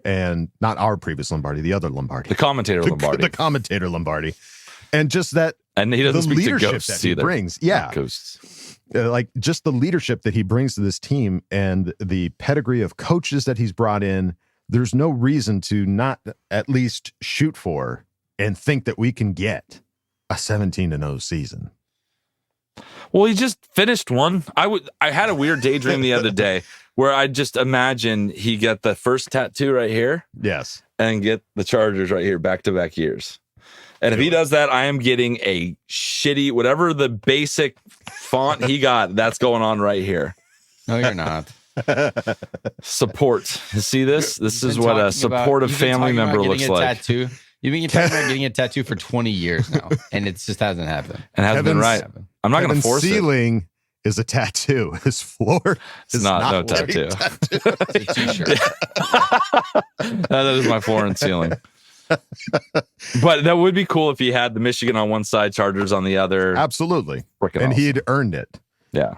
and not our previous Lombardi, the other Lombardi, the commentator Lombardi, the commentator Lombardi, and just that, and he doesn't the speak to leadership ghosts that he either. brings, yeah, ghosts. like just the leadership that he brings to this team and the pedigree of coaches that he's brought in. There's no reason to not at least shoot for and think that we can get a 17-0 season. Well, he just finished one. I had a weird daydream the other day where I just imagine he get the first tattoo right here. Yes. And get the Chargers right here, back-to-back years. And if he does that, I am getting a shitty, whatever the basic font he got, that's going on right here. No, you're not. Support. See this? This is what a supportive family member looks like. Tattoo. You've been talking about getting a tattoo for 20 years now, and it just hasn't happened. And hasn't been right. I'm not going to force it. Ceiling is a tattoo. His floor is not no tattoo. It's a t-shirt. That is my floor and ceiling. But that would be cool if he had the Michigan on one side, Chargers on the other. Absolutely. Freaking and awesome. He'd earned it. Yeah.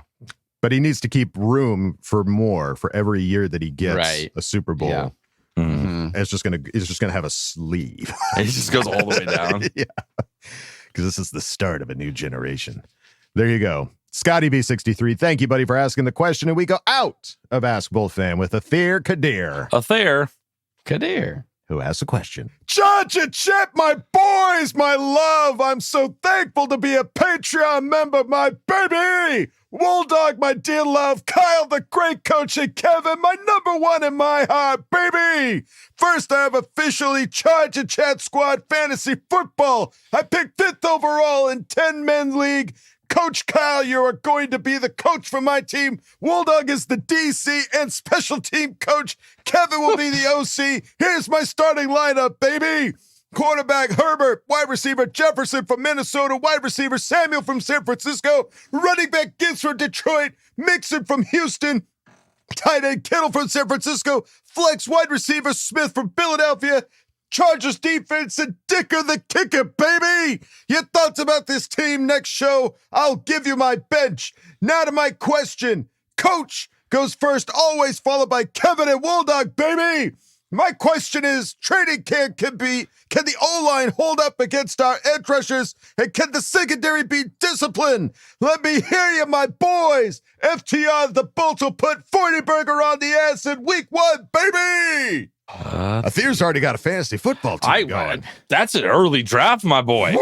But he needs to keep room for more for every year that he gets a Super Bowl. Yeah. And it's just gonna have a sleeve. He just goes all the way down. Yeah. Because this is the start of a new generation. There you go. Scotty B63, thank you, buddy, for asking the question. And we go out of Ask Boltfam with Athair Kadir. Kadir. Who asks a question. Georgia Chip, my boys, my love. I'm so thankful to be a Patreon member, my baby. Wolldog, my dear love. Kyle, the great coach, and Kevin, my number one in my heart, baby. First, I have officially Charger Chat Squad Fantasy Football. I picked 5th overall in 10-man league. Coach Kyle, you are going to be the coach for my team. Wolldog is the DC and special team coach. Kevin will be the OC. Here's my starting lineup, baby. Quarterback Herbert, wide receiver Jefferson from Minnesota, wide receiver Samuel from San Francisco, running back Gibbs from Detroit, Mixon from Houston, tight end Kittle from San Francisco, flex wide receiver Smith from Philadelphia, Chargers defense, and Dicker the kicker, baby. Your thoughts about this team next show? I'll give you my bench. Now to my question. Coach goes first, always followed by Kevin and Wolldog, baby. My question is, training camp can the O-line hold up against our edge rushers, and can the secondary be disciplined? Let me hear you, my boys. FTR, the Bolts will put 40 burger on the ass in week 1, baby. Athir's already got a fantasy football team going. That's an early draft, my boy.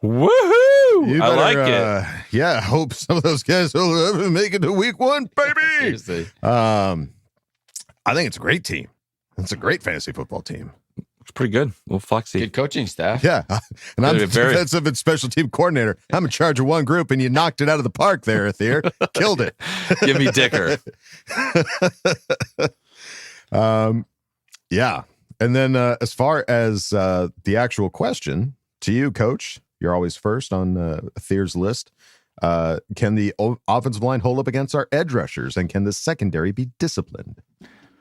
Woohoo! I like it. Yeah, I hope some of those guys will ever make it to week 1, baby. Seriously. I think it's a great team. It's a great fantasy football team. It's pretty good. Well, Foxy. Good coaching staff. Yeah. And I'm the defensive and special team coordinator. I'm in charge of one group, and you knocked it out of the park there, Athir. Killed it. Give me Dicker. Yeah. And then as far as the actual question to you, Coach, you're always first on Athir's list. Can the offensive line hold up against our edge rushers, and can the secondary be disciplined?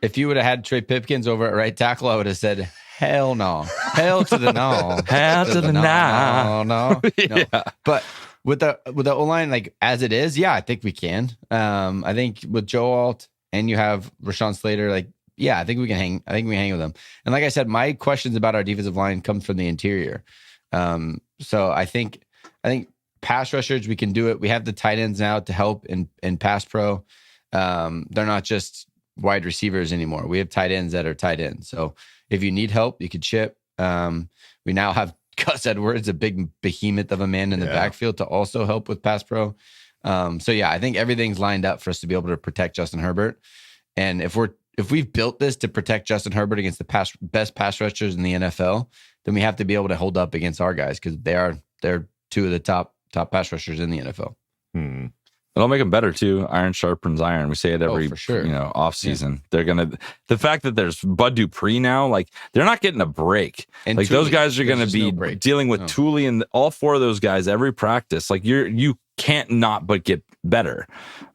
If you would have had Trey Pipkins over at right tackle, I would have said, hell no. Hell to the no. Hell to the no. No. Yeah. But with the O-line, like as it is, yeah, I think we can. I think with Joe Alt and you have Rashawn Slater, like, yeah, I think we can hang. I think we hang with them. And like I said, my questions about our defensive line comes from the interior. So I think pass rushers, we can do it. We have the tight ends now to help in pass pro. They're not just wide receivers anymore. We have tight ends that are tight ends. So if you need help, you could chip. We now have Gus Edwards, a big behemoth of a man in the backfield to also help with pass pro. So yeah, I think everything's lined up for us to be able to protect Justin Herbert. And if we've built this to protect Justin Herbert against the best pass rushers in the NFL, then we have to be able to hold up against our guys because they're 2 of the top pass rushers in the NFL. It'll make them better too. Iron sharpens iron. We say it every, for sure. Off season. Yeah. The fact that there's Bud Dupree now, like they're not getting a break. And like Thule, those guys are going to be dealing with Thule and all 4 of those guys every practice. Like you can't not but get better.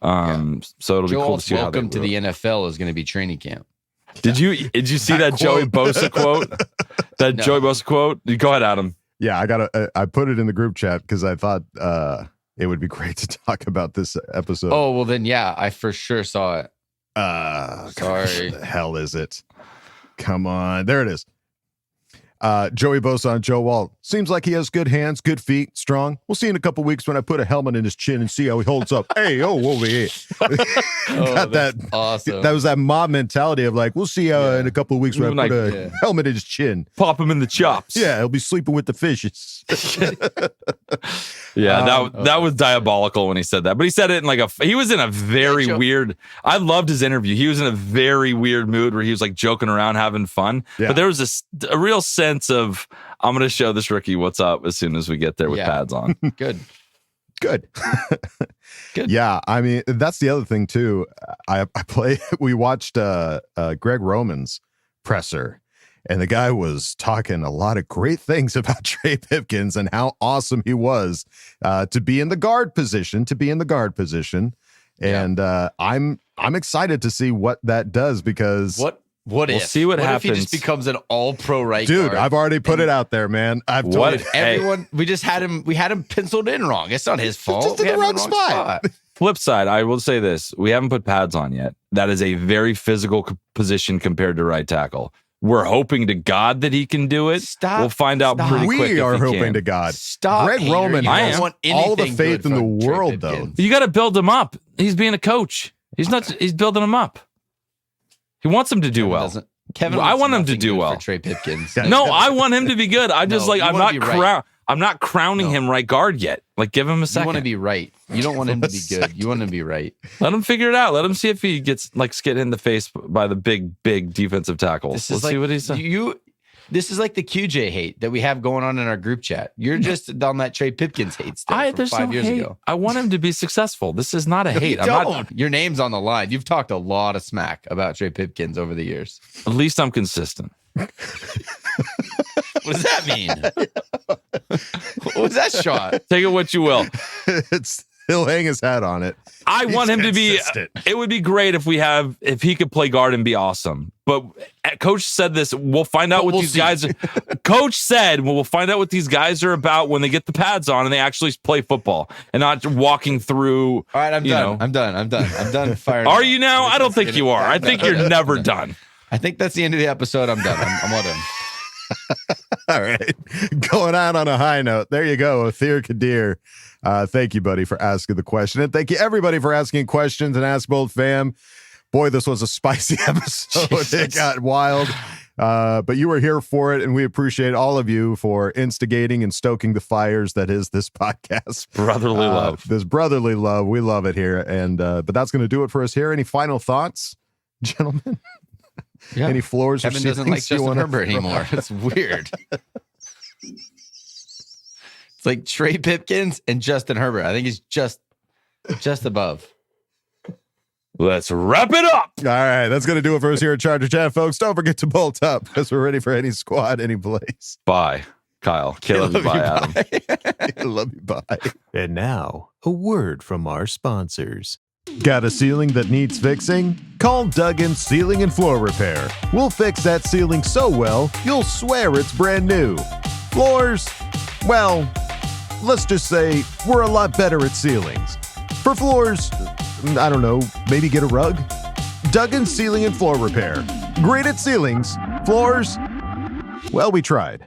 So it'll be cool to see how welcome to the NFL is going to be training camp. Did you see that Joey Bosa quote? Joey Bosa quote? Go ahead, Adam. Yeah, I put it in the group chat because I thought it would be great to talk about this episode. Oh, well then, yeah, I for sure saw it. Sorry. What the hell is it? Come on. There it is. Joey Bosa on Joe Walt. Seems like he has good hands, good feet, strong. We'll see in a couple weeks when I put a helmet in his chin and see how he holds up. Hey, over here. Got that. Awesome. That was that mob mentality of like, we'll see in a couple of weeks when I put a helmet in his chin. Pop him in the chops. Yeah, he'll be sleeping with the fishes. That was diabolical when he said that. But he said it in he was in a very weird, I loved his interview. He was in a very weird mood where he was like joking around, having fun. Yeah. But there was a real sense of, I'm going to show this rookie what's up as soon as we get there with pads on. Good. Yeah, I mean, that's the other thing too. We watched Greg Roman's presser, and the guy was talking a lot of great things about Trey Pipkins and how awesome he was to be in the guard position, And I'm excited to see what that does, because we'll see what happens. If he just becomes an all-pro right dude guard? I've already put it out there, man. I've told everyone. We just had him penciled in wrong. It's not his fault. Just in the wrong spot. Flip side, I will say this: we haven't put pads on yet. That is a very physical position compared to right tackle. We're hoping to God that he can do it. We'll find out pretty quick. We are hoping can. to God. Greg Roman has all the faith in the world, though. You got to build him up. He's being a coach. He's building him up. He wants him to do well. I want him to do well. For Trey Pipkins. No, I want him to be good. I'm not crowning him right guard yet. Like, give him a second. You want to be right. You don't want him to be good. You want him to be right. Let him figure it out. Let him see if he gets in the face by the big defensive tackles. Let's see what he says. This is like the QJ hate that we have going on in our group chat. You're just on that Trey Pipkins hate still from 5 years ago. I want him to be succccessful. This is not a hate. Your name's on the line. You've talked a lot of smack about Trey Pipkins over the years. At least I'm consistent. What does that mean? What was that shot? Take it what you will. He'll hang his hat on it. I want him to be. It would be great if he could play guard and be awesome. But Coach said this. We'll find out what these guys. Coach said we'll find out what these guys are about when they get the pads on and they actually play football and not walking through. All right, I'm done firing. Are you now? I don't think you are. I think you're never done. I think that's the end of the episode. I'm done. I'm all done. All right. Going out on a high note. There you go. Othir Kadir. Thank you, buddy, for asking the question. And thank you, everybody, for asking questions and Ask Boltfam. Boy, this was a spicy episode. Jesus. It got wild. But you were here for it, and we appreciate all of you for instigating and stoking the fires that is this podcast. Brotherly love. This brotherly love. We love it here. And but that's going to do it for us here. Any final thoughts, gentlemen? Yeah. Any floors? Kevin doesn't like Justin Herbert anymore. It's weird. It's like Trey Pipkins and Justin Herbert. I think he's just above. Let's wrap it up. All right, that's going to do it for us here at Charger Chat, folks. Don't forget to bolt up because we're ready for any squad, any place. Bye, Kyle. Love you, bye, Adam. Love you, bye. And now, a word from our sponsors. Got a ceiling that needs fixing? Call Duggin Ceiling and Floor Repair. We'll fix that ceiling so well, you'll swear it's brand new. Floors? Well, let's just say we're a lot better at ceilings. For floors, I don't know, maybe get a rug? Duggin Ceiling and Floor Repair. Great at ceilings. Floors? Well, we tried.